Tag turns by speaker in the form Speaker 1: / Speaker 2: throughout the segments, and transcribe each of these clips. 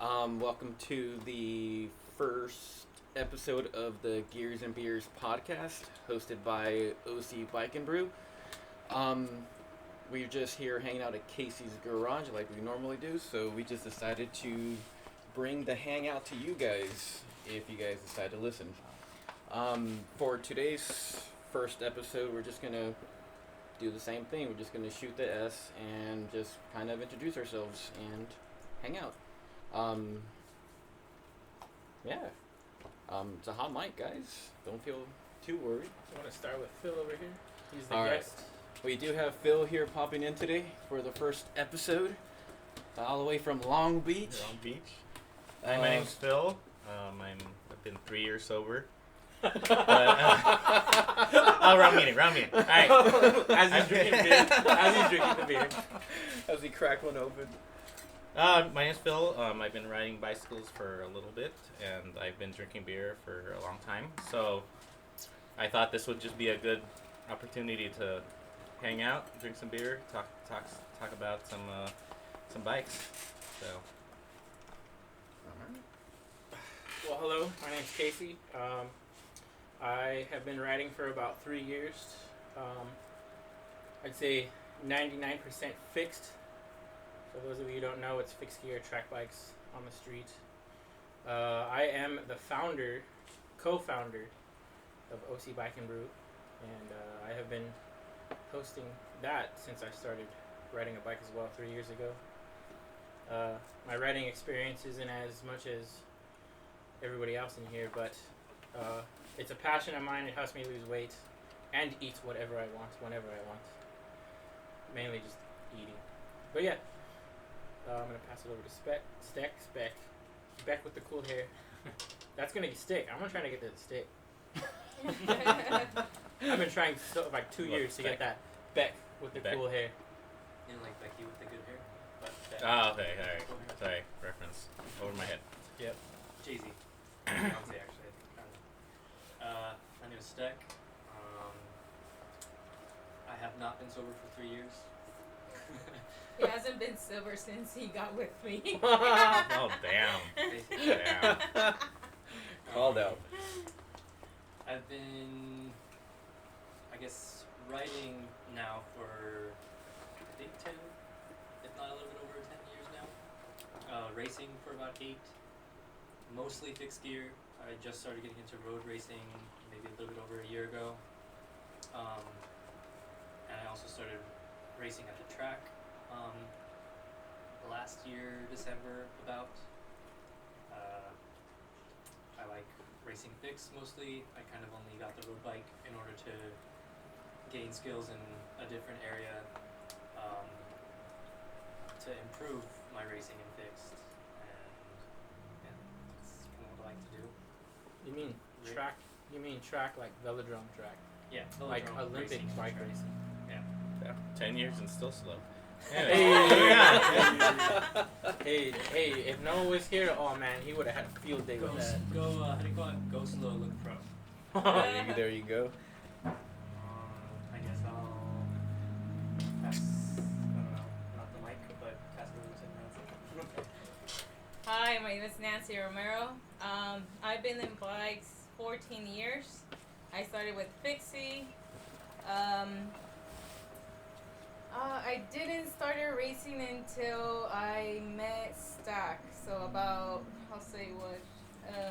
Speaker 1: Welcome to the first episode of the Gears and Beers podcast, hosted by ocbikenbrew. Um, we're just here hanging out at Casey's garage like we normally do, so we just decided to bring the hangout to you guys if you guys decide to listen. For today's first episode, we're just gonna do the same thing. We're just gonna shoot the S and just kind of introduce ourselves and hang out. Yeah. It's a hot mic, guys. Don't feel too worried.
Speaker 2: I want to start with Phil over here. He's the
Speaker 1: All right.
Speaker 2: guest.
Speaker 1: We do have Phil here popping in today for the first episode, all the way from Long Beach.
Speaker 3: Long Beach. Hi, my name's Phil. I've been 3 years sober. But, round meeting. All right.
Speaker 2: As he's drinking the beer.
Speaker 1: As he cracked one open.
Speaker 3: My name's Phil. I've been riding bicycles for a little bit, and I've been drinking beer for a long time. So I thought this would just be a good opportunity to hang out, drink some beer, talk about some bikes. So.
Speaker 2: Well, hello. My name's Casey. I have been riding for about 3 years. I'd say 99% fixed. For those of you who don't know, it's fixed gear track bikes on the street. I am the co-founder of ocbikenbrew, and I have been hosting that since I started riding a bike as well 3 years ago. My riding experience isn't as much as everybody else in here, but it's a passion of mine. It helps me lose weight and eat whatever I want, whenever I want. Mainly just eating. But yeah. I'm going to pass it over to Steck with the cool hair. That's going to be Stick. I'm going to try to get to the Stick. I've been trying like 2 years to get that Beck with the cool hair.
Speaker 4: You know, like Becky with the good hair? But
Speaker 3: Okay, alright. Sorry, reference. Over my head.
Speaker 2: Yep.
Speaker 4: Jay-Z. Beyonce, actually. My name is Steck. I have not been sober for 3 years.
Speaker 5: He hasn't been sober since he got with me.
Speaker 3: Oh, damn. Damn.
Speaker 1: Called out.
Speaker 4: I've been, I guess, riding now for, I think 10, if not a little bit over 10 years now. Racing for about 8. Mostly fixed gear. I just started getting into road racing maybe a little bit over a year ago. And I also started racing at the track. Last year, December, about. I like racing fixed mostly. I kind of only got the road bike in order to gain skills in a different area to improve my racing in fixed. And that's kind of what I like to do.
Speaker 2: You mean track? You mean track like velodrome track?
Speaker 4: Yeah,
Speaker 2: Like Olympic
Speaker 4: racing
Speaker 2: bike
Speaker 4: track.
Speaker 2: racing.
Speaker 3: Yeah. 10 years and still slow.
Speaker 2: Hey, if Noah was here, oh man, he would have had a field day with that.
Speaker 4: How do you call it? Go slow, look pro.
Speaker 1: There you go.
Speaker 4: I guess I'll pass, I don't know, not the mic, but pass it over to Nancy.
Speaker 5: Hi, my name is Nancy Romero. I've been in bikes 14 years. I started with Fixie. I didn't start racing until I met Steck. So about, I'll say what,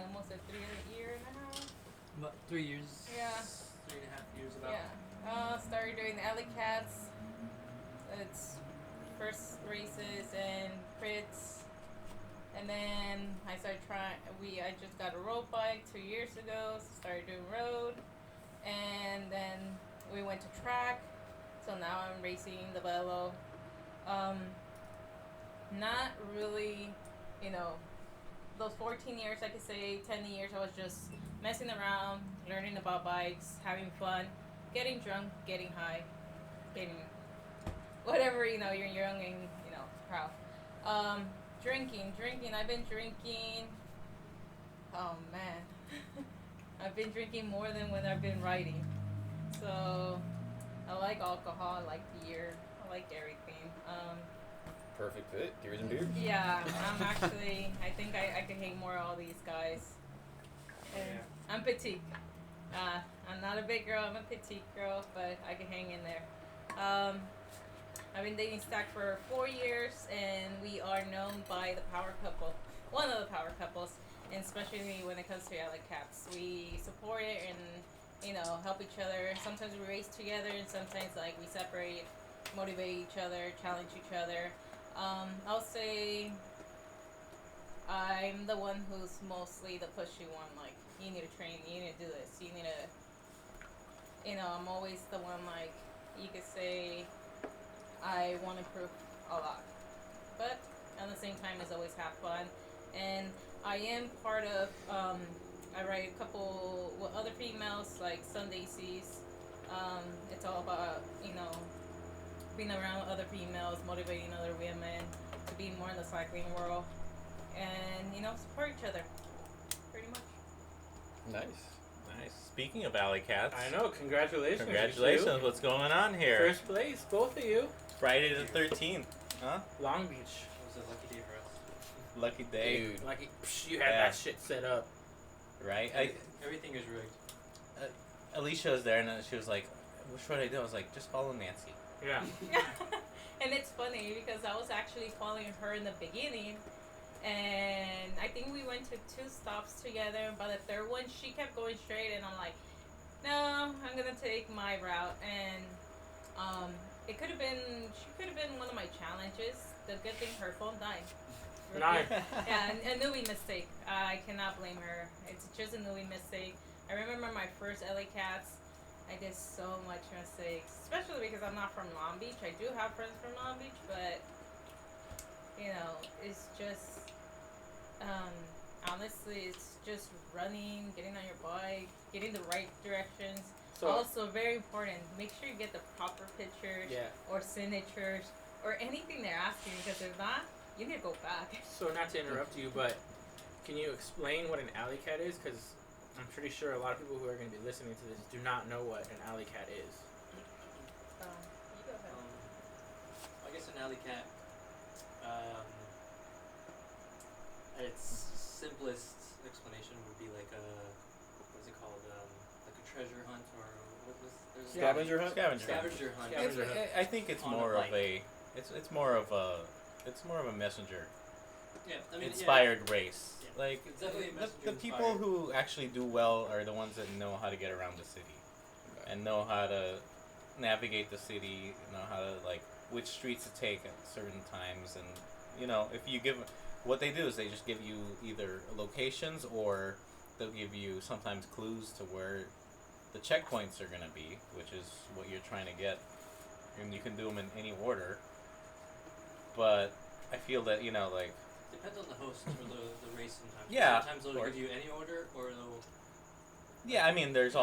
Speaker 5: almost a 3 year and a half.
Speaker 4: About 3 years.
Speaker 5: Yeah.
Speaker 4: 3.5 years about.
Speaker 5: Yeah. Started doing alley cats. It's first races and crits. And then I started I just got a road bike 2 years ago. So started doing road. And then we went to track. So now I'm racing the velo. Not really, those 14 years, I could say 10 years, I was just messing around, learning about bikes, having fun, getting drunk, getting high, getting whatever, you're young and, proud. Drinking. I've been drinking, oh man. I've been drinking more than when I've been riding. So I like alcohol, I like beer, I like everything.
Speaker 1: Perfect fit. Gears and beers.
Speaker 5: Yeah, I'm actually. I think I could hang more of all these guys. And
Speaker 2: Yeah.
Speaker 5: I'm petite. I'm not a big girl. I'm a petite girl, but I can hang in there. I've been dating Stack for 4 years, and we are known by the power couple. One of the power couples, and especially when it comes to alley cats, we support it and help each other. Sometimes we race together, and sometimes like we separate, motivate each other, challenge each other. I'll say I'm the one who's mostly the pushy one. Like, you need to train, you need to do this, you need to, I'm always the one, like, you could say I want to improve a lot. But at the same time, it's always have fun. And I am part of, I write a couple with other females, like Sunday Seas. It's all about, being around other females, motivating other women to be more in the cycling world, and support each other, pretty much.
Speaker 1: Nice.
Speaker 3: Nice. Speaking of alley cats,
Speaker 2: I know. Congratulations. you
Speaker 3: congratulations.
Speaker 2: two.
Speaker 3: What's going on here?
Speaker 2: First place, both of you.
Speaker 3: Friday the 13th. Huh?
Speaker 2: Long Beach.
Speaker 4: It was a lucky day for us.
Speaker 3: Lucky day.
Speaker 1: Dude.
Speaker 2: Like, you had
Speaker 3: Yeah.
Speaker 2: that shit set up.
Speaker 3: Right?
Speaker 4: Everything is rigged.
Speaker 3: Alicia was there and she was like, what should I do? I was like, just follow Nancy.
Speaker 2: Yeah.
Speaker 5: And it's funny because I was actually following her in the beginning, and I think we went to 2 stops together, and by the third one she kept going straight, and I'm like, no, I'm gonna take my route. And she could have been one of my challenges. The good thing, her phone died.
Speaker 2: Nice.
Speaker 5: Yeah, a newbie mistake. I cannot blame her. It's just a newbie mistake. I remember my first LA Cats. I did so much mistakes, especially because I'm not from Long Beach. I do have friends from Long Beach, but it's just honestly, it's just running, getting on your bike, getting the right directions.
Speaker 2: So,
Speaker 5: Also, very important, make sure you get the proper pictures
Speaker 2: yeah.
Speaker 5: or signatures or anything they're asking, because if not, you need to go back.
Speaker 2: So, not to interrupt you, but can you explain what an alley cat is? Because I'm pretty sure a lot of people who are going to be listening to this do not know what an alley cat is.
Speaker 5: You go ahead.
Speaker 4: I guess an alley cat, at its simplest explanation would be like what is it called? Like a treasure hunt, or what was there's a-
Speaker 1: Scavenger hunt?
Speaker 4: Scavenger hunt.
Speaker 2: Scavenger hunt.
Speaker 3: I think it's
Speaker 4: On a
Speaker 3: more of
Speaker 4: bike.
Speaker 3: it's more of a messenger
Speaker 4: Yeah, I mean,
Speaker 3: inspired race.
Speaker 4: Yeah.
Speaker 3: Like
Speaker 4: It's definitely a
Speaker 3: the
Speaker 4: messenger
Speaker 3: people
Speaker 4: inspired.
Speaker 3: who actually do well are the ones that know how to get around the city and know how to navigate the city, know how to like which streets to take at certain times, and if you give what they do is they just give you either locations or they'll give you sometimes clues to where the checkpoints are going to be, which is what you're trying to get, and you can do them in any order. But I feel that like
Speaker 4: Depends on the host for the race sometimes.
Speaker 3: Yeah,
Speaker 4: Sometimes
Speaker 3: of
Speaker 4: they'll
Speaker 3: course.
Speaker 4: give you any order, or they'll.
Speaker 3: yeah, I mean there's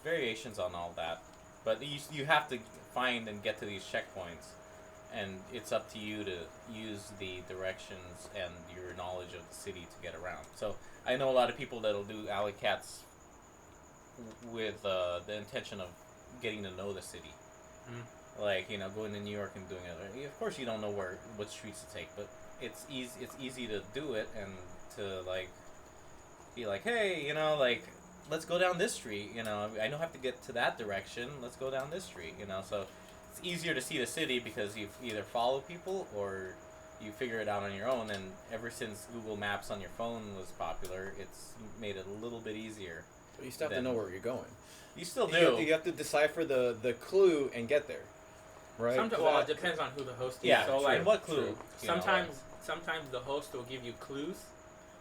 Speaker 3: variations on all that, but you have to find and get to these checkpoints, and it's up to you to use the directions and your knowledge of the city to get around. So I know a lot of people that'll do alley cats with the intention of getting to know the city. Like going to New York and doing it. Of course, you don't know what streets to take, but it's easy. It's easy to do it and to like be like, hey, like let's go down this street. I don't have to get to that direction. Let's go down this street. So it's easier to see the city because you either follow people or you figure it out on your own. And ever since Google Maps on your phone was popular, it's made it a little bit easier.
Speaker 1: But you still have to know where you're going.
Speaker 3: You still do.
Speaker 1: You have to decipher the clue and get there. Right?
Speaker 2: Well, it depends on who the host is.
Speaker 3: Yeah,
Speaker 2: So,
Speaker 3: true.
Speaker 2: like,
Speaker 3: And what clue?
Speaker 2: sometimes the host will give you clues.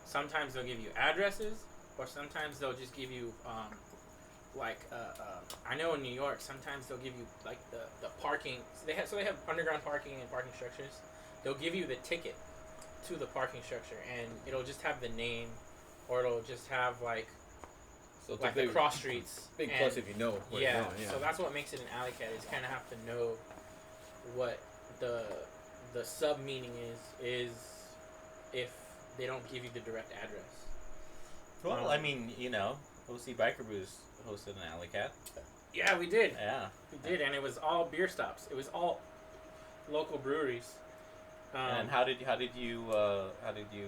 Speaker 2: Sometimes they'll give you addresses, or sometimes they'll just give you, I know in New York, sometimes they'll give you like the parking. They have underground parking and parking structures. They'll give you the ticket to the parking structure, and it'll just have the name, or it'll just have like
Speaker 1: So it's
Speaker 2: like
Speaker 1: a big,
Speaker 2: the cross streets.
Speaker 1: big
Speaker 2: and-
Speaker 1: plus if you know where
Speaker 2: yeah,
Speaker 1: you're going. Yeah.
Speaker 2: so that's what makes it an alley cat. Is kind of have to know what the sub meaning is if they don't give you the direct address.
Speaker 3: Well, I mean, ocbikenbrews hosted an alley cat.
Speaker 2: Yeah, we did.
Speaker 3: Yeah.
Speaker 2: We did, and it was all beer stops. It was all local breweries.
Speaker 3: And how did you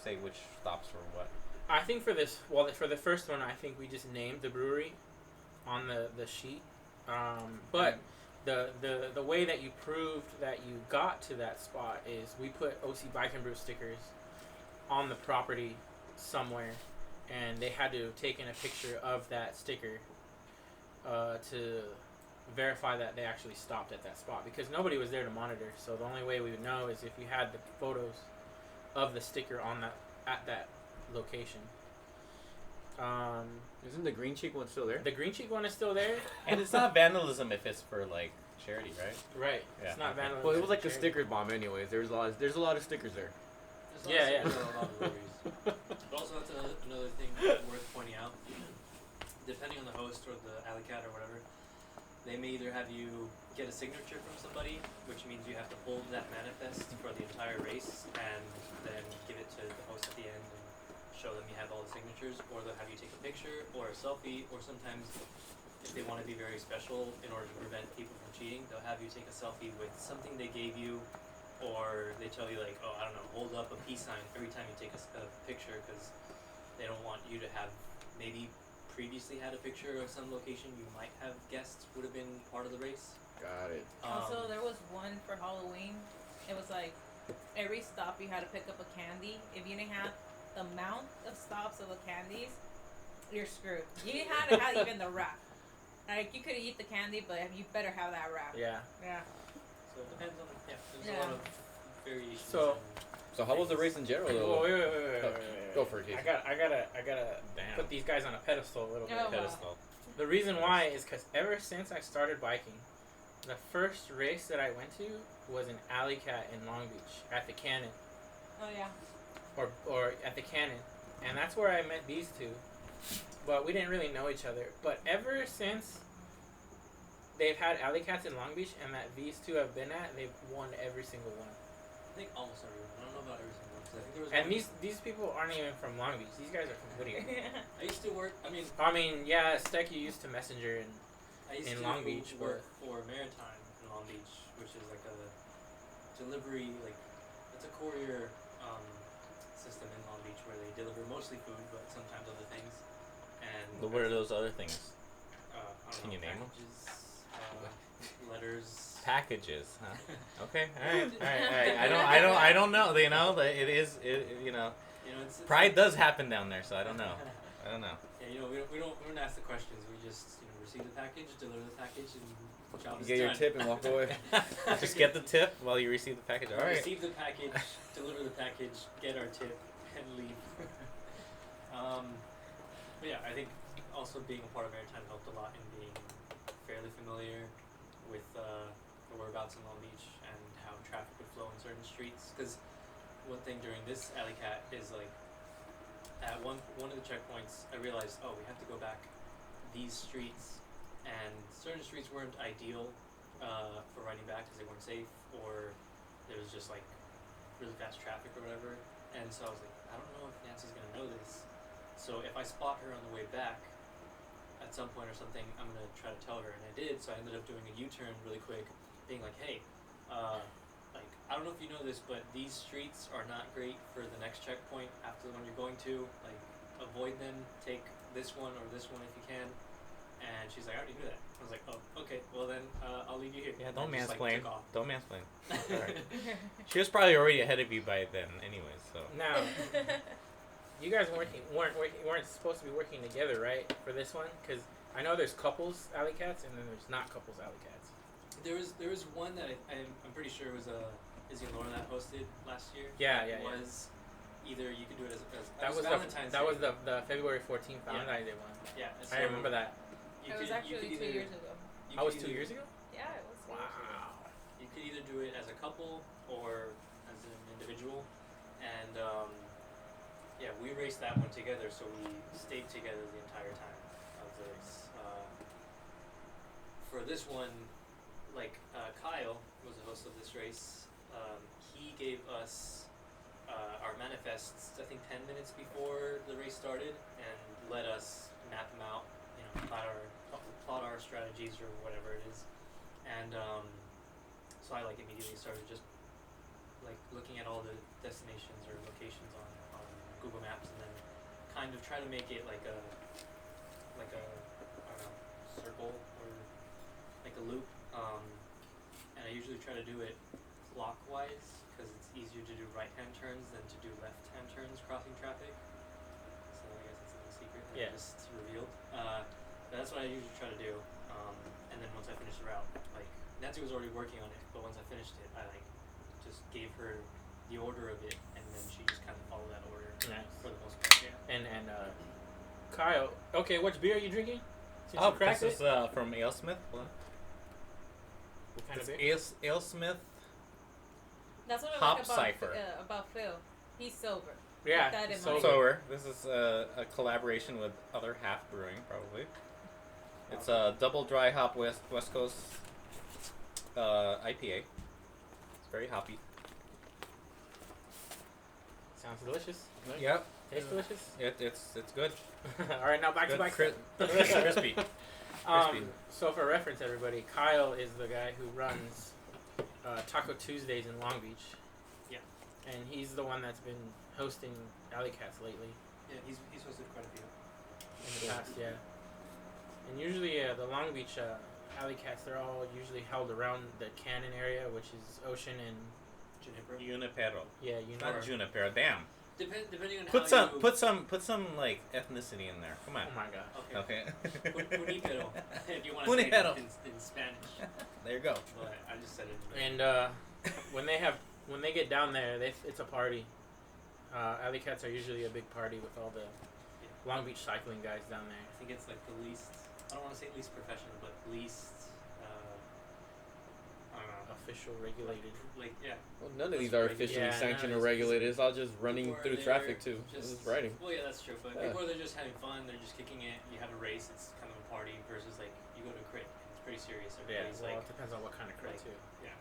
Speaker 3: say which stops were what?
Speaker 2: I think for the first one, I think we just named the brewery on the sheet. But the way that you proved that you got to that spot is we put OC Bike and Brew stickers on the property somewhere, and they had to have taken a picture of that sticker to verify that they actually stopped at that spot, because nobody was there to monitor. So the only way we would know is if you had the photos of the sticker on that location.
Speaker 1: Isn't the green cheek one still there?
Speaker 2: The green cheek one is still there.
Speaker 3: And it's not vandalism if it's for like charity, right?
Speaker 2: Right.
Speaker 3: Yeah,
Speaker 2: It's not
Speaker 3: okay.
Speaker 2: vandalism.
Speaker 1: Well, it was like the
Speaker 2: Charity.
Speaker 1: sticker bomb, anyways. There's a lot of stickers there.
Speaker 2: Yeah, yeah.
Speaker 4: There's a lot of breweries. But also that's another thing worth pointing out. Depending on the host or the alley cat or whatever, they may either have you get a signature from somebody, which means you have to hold that manifest for the entire race and then give it to the host at the end and show them you have all the signatures, or they'll have you take a picture or a selfie, or sometimes if they want to be very special in order to prevent people from cheating, they'll have you take a selfie with something they gave you, or they tell you like, oh, I don't know, hold up a peace sign every time you take a picture, because they don't want you to have maybe previously had a picture of some location you might have guessed would have been part of the race.
Speaker 1: Got it.
Speaker 5: Also, there was one for Halloween. It was like every stop you had to pick up a candy. If you didn't have the amount of stops of the candies, you're screwed. You had to have even the wrap. Like, you could eat the candy, but you better have that wrap.
Speaker 2: Yeah.
Speaker 5: Yeah.
Speaker 4: So it depends on there's
Speaker 5: Yeah.
Speaker 4: a lot of variations.
Speaker 1: So how was the race in general, though?
Speaker 2: Oh, wait.
Speaker 1: Go for it, Casey.
Speaker 2: I gotta
Speaker 3: Damn.
Speaker 2: put these guys on a pedestal a little bit.
Speaker 5: Oh, wow.
Speaker 3: Pedestal.
Speaker 2: The reason why is because ever since I started biking, the first race that I went to was an Alley Cat in Long Beach at the Cannon,
Speaker 5: Oh, yeah.
Speaker 2: or at the Cannon, and that's where I met these two. But we didn't really know each other. But ever since they've had Alley Cats in Long Beach and that these two have been at, they've won every single one.
Speaker 4: I think almost everyone. I don't know about every single one, 'cause I think there was
Speaker 2: And
Speaker 4: one-
Speaker 2: these people aren't even from Long Beach. These guys are from Whittier.
Speaker 4: I used to work. I
Speaker 2: I mean, yeah, Steck, you used to Messenger, and
Speaker 4: I used
Speaker 2: in
Speaker 4: to
Speaker 2: Long Beach,
Speaker 4: work for Maritime in Long Beach, which is like a delivery, like it's a courier system in Long Beach where they deliver mostly food, but sometimes other things. And
Speaker 3: But what are those other things?
Speaker 4: I don't
Speaker 3: Can
Speaker 4: know,
Speaker 3: you name 'em?
Speaker 4: packages, letters.
Speaker 3: Packages, huh? Okay, all right. I don't know. You know, you know,
Speaker 4: You know, it's
Speaker 3: pride does happen down there, so I don't know.
Speaker 4: Yeah, you know, we don't ask the questions. We just receive the package, deliver the package, and job
Speaker 1: You
Speaker 4: is
Speaker 1: get your
Speaker 4: done.
Speaker 1: tip and walk away.
Speaker 3: Just get the tip while you receive the package. All right.
Speaker 4: Receive the package, deliver the package, get our tip, and leave. But yeah, I think also being a part of Maritime helped a lot in being fairly familiar with the whereabouts in Long Beach and how traffic would flow in certain streets. Because one thing during this alley cat is like, at one of the checkpoints, I realized, oh, we have to go back these streets, and certain streets weren't ideal for riding back because they weren't safe, or there was just like really fast traffic or whatever. And so I was like, I don't know if Nancy's gonna know this. So if I spot her on the way back at some point or something, I'm gonna try to tell her, and I did. So I ended up doing a U-turn really quick, being like, hey, like, I don't know if you know this, but these streets are not great for the next checkpoint after the one you're going to. Like, avoid them, take this one or this one if you can. And she's like, I already knew that. I was like, oh, okay, well then, I'll leave you here.
Speaker 3: Yeah,
Speaker 4: And
Speaker 3: don't
Speaker 4: I just, like,
Speaker 3: mansplain.
Speaker 4: took off.
Speaker 3: Don't mansplain. Alright. She was probably already ahead of you by then, anyways. So.
Speaker 2: now you guys weren't supposed to be working together, right, for this one? Because I know there's couples Alley Cats, and then there's not couples Alley Cats.
Speaker 4: There was one that I'm pretty sure was Izzy and Laura that hosted last year.
Speaker 2: Yeah.
Speaker 4: Was either you could do it as
Speaker 2: That was
Speaker 4: Valentine's
Speaker 2: that
Speaker 4: Day.
Speaker 2: was the February 14th Valentine's Day one.
Speaker 4: Yeah, so
Speaker 2: I remember that.
Speaker 4: You
Speaker 5: It was
Speaker 4: could- you
Speaker 5: actually
Speaker 4: could
Speaker 5: 2
Speaker 4: either-
Speaker 5: years ago.
Speaker 4: you
Speaker 2: I was
Speaker 4: could
Speaker 2: 2
Speaker 4: either-
Speaker 2: years ago.
Speaker 5: Yeah, it was 2 years ago.
Speaker 2: Wow.
Speaker 4: You could either do it as a couple or as an individual, and yeah, we raced that one together, so we stayed together the entire time of the race. For this one, like Kyle was the host of this race. He gave us our manifests, I think 10 minutes before the race started, and let us map them out, you know, plot our strategies or whatever it is. And so I like immediately started just like looking at all the destinations or locations on Google Maps, and then kind of try to make it like a I don't know, circle or like a loop. And I usually try to do it clockwise because it's easier to do right-hand turns than to do left-hand turns crossing traffic. So I guess it's a little secret that I just revealed. But that's what I usually try to do. And then once I finish the route, like Nancy was already working on it, but once I finished it, I like just gave her the order of it, and then she just kind of followed that order for the most part. Yeah.
Speaker 2: And Kyle, okay, which beer are you drinking? Since you cracked
Speaker 3: this
Speaker 2: it?
Speaker 3: is from AleSmith. What
Speaker 2: kind of
Speaker 3: it's
Speaker 2: beer?
Speaker 3: AleSmith.
Speaker 5: That's what I
Speaker 3: Hop
Speaker 5: like
Speaker 3: Cipher.
Speaker 5: About Phil. He's sober.
Speaker 2: Yeah,
Speaker 5: Keep that in
Speaker 2: he's
Speaker 5: mind.
Speaker 3: Sober. This is a collaboration with Other Half Brewing, probably. It's a double dry hop West Coast IPA. It's very hoppy.
Speaker 2: Sounds delicious.
Speaker 3: Yep.
Speaker 2: Tastes delicious.
Speaker 3: It's good.
Speaker 2: All right, now back to bike.
Speaker 3: Crispy.
Speaker 2: So for reference, everybody, Kyle is the guy who runs Taco Tuesdays in Long Beach.
Speaker 4: Yeah.
Speaker 2: And he's the one that's been hosting Alley Cats lately
Speaker 4: Yeah, he's hosted quite a few.
Speaker 2: in the past, yeah. And usually the Long Beach Alley Cats, they're all usually held around the Cannon area, which is Ocean and
Speaker 3: Junipero.
Speaker 2: yeah,
Speaker 3: Not Junipero. Damn.
Speaker 4: Depending on
Speaker 3: Put
Speaker 4: how
Speaker 3: some like ethnicity in there. Come on.
Speaker 2: Oh my gosh.
Speaker 3: Okay.
Speaker 4: Junipero, if you want to say it in Spanish.
Speaker 3: There you go.
Speaker 4: But I just said it.
Speaker 2: And when they get down there, it's a party. Alley Cats are usually a big party with all the Long Beach cycling guys down there.
Speaker 4: I think it's like the least, I don't want to say least professional, but least, I don't know.
Speaker 2: Official, regulated.
Speaker 4: Like, yeah.
Speaker 1: Well, none of these are officially sanctioned or regulated. It's all just running through traffic too. It's just riding.
Speaker 4: Well, yeah, that's true. But before they're just having fun, they're just kicking it. You have a race, it's kind of a party versus like you go to a crit. It's pretty serious. Everybody's
Speaker 2: Well,
Speaker 4: like,
Speaker 2: it depends on what kind of crit too.
Speaker 4: yeah.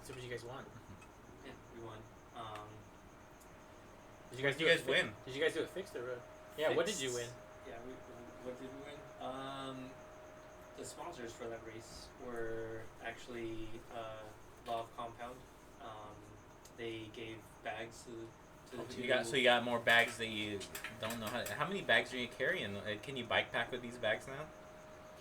Speaker 2: So what did you guys won?
Speaker 4: Yeah, we won.
Speaker 2: Did you guys do
Speaker 3: You
Speaker 2: it
Speaker 3: guys win.
Speaker 2: Did you guys do it fixed or road? Yeah, what did you win?
Speaker 4: Yeah, what did we win? The sponsors for that race were actually Law of Compound. They gave bags to the
Speaker 3: So you got more bags that you don't know how many bags are you carrying? Can you bike pack with these bags now?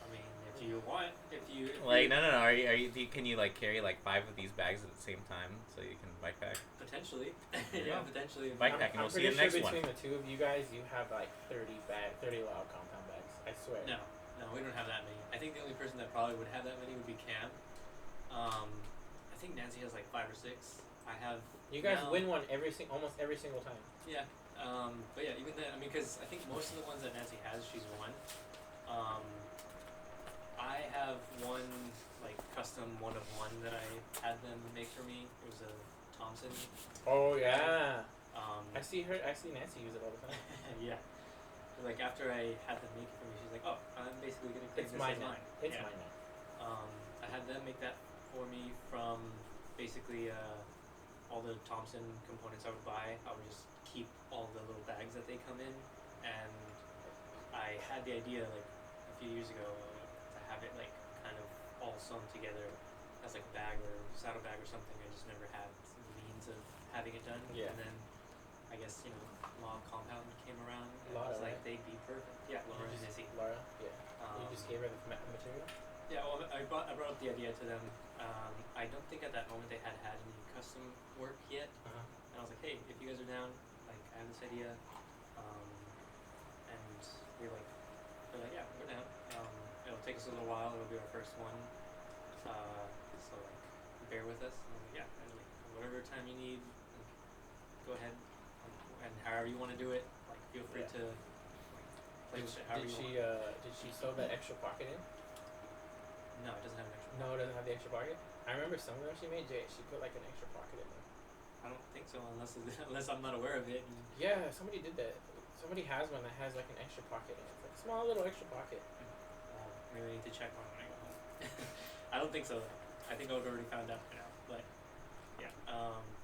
Speaker 4: I mean, if you want,
Speaker 3: No. Can you like carry like 5 of these bags at the same time so you can bike pack?
Speaker 4: potentially, yeah, potentially.
Speaker 3: Bike packing.
Speaker 2: I'm
Speaker 3: We'll see you
Speaker 2: pretty
Speaker 3: next
Speaker 2: sure
Speaker 3: one.
Speaker 2: between the two of you guys, you have like 30 Law of Compound bags. I swear.
Speaker 4: No, we don't have that many. I think the only person that probably would have that many would be Cam. I think Nancy has like 5 or 6. I have.
Speaker 2: You guys
Speaker 4: now,
Speaker 2: win one almost every single time.
Speaker 4: Yeah. But yeah, even then, I mean, because I think most of the ones that Nancy has, she's won. I have one like custom 1 of 1 that I had them make for me. It was a Thompson.
Speaker 2: Oh yeah.
Speaker 4: I
Speaker 2: I see Nancy use it all the time.
Speaker 4: yeah. Like after I had them make it for me, she's like, "Oh, I'm basically gonna claim
Speaker 2: It's
Speaker 4: this
Speaker 2: mine
Speaker 4: as
Speaker 2: now.
Speaker 4: mine."
Speaker 2: It's
Speaker 4: Yeah.
Speaker 2: mine now.
Speaker 4: I had them make that for me from basically all the Thompson components I would buy. I would just keep all the little bags that they come in, and I had the idea like a few years ago to have it like kind of all sewn together as like a bag or saddlebag or something. I just never had the means of having it done.
Speaker 2: Yeah.
Speaker 4: And then I guess Law of Compound came around and
Speaker 2: Laura,
Speaker 4: was like
Speaker 2: right?
Speaker 4: they'd be perfect. Yeah, Laura and Izzy.
Speaker 2: Laura, yeah. You just gave her the material?
Speaker 4: Yeah, well, I brought up the idea to them. I don't think at that moment they had any custom work yet.
Speaker 2: Uh-huh.
Speaker 4: And I was like, hey, if you guys are down, like, I have this idea. And they're like, yeah, we're down. It'll take us a little while. It'll be our first one. So, like, bear with us. And I was like, yeah, and, like, whatever time you need, like, go ahead. And however you want to do it, like, feel free to play with it however you want.
Speaker 2: Did she sew that extra pocket in?
Speaker 4: No, it doesn't have an extra.
Speaker 2: No, it doesn't have the extra pocket. I remember somewhere she made she put like an extra pocket in there.
Speaker 4: I don't think so unless I'm not aware of it. And
Speaker 2: Yeah, somebody did that. Somebody has one that has like an extra pocket in it. It's like a small little extra pocket.
Speaker 4: maybe I need to check one when I go home. I don't think so. I think I've already found out now. But yeah.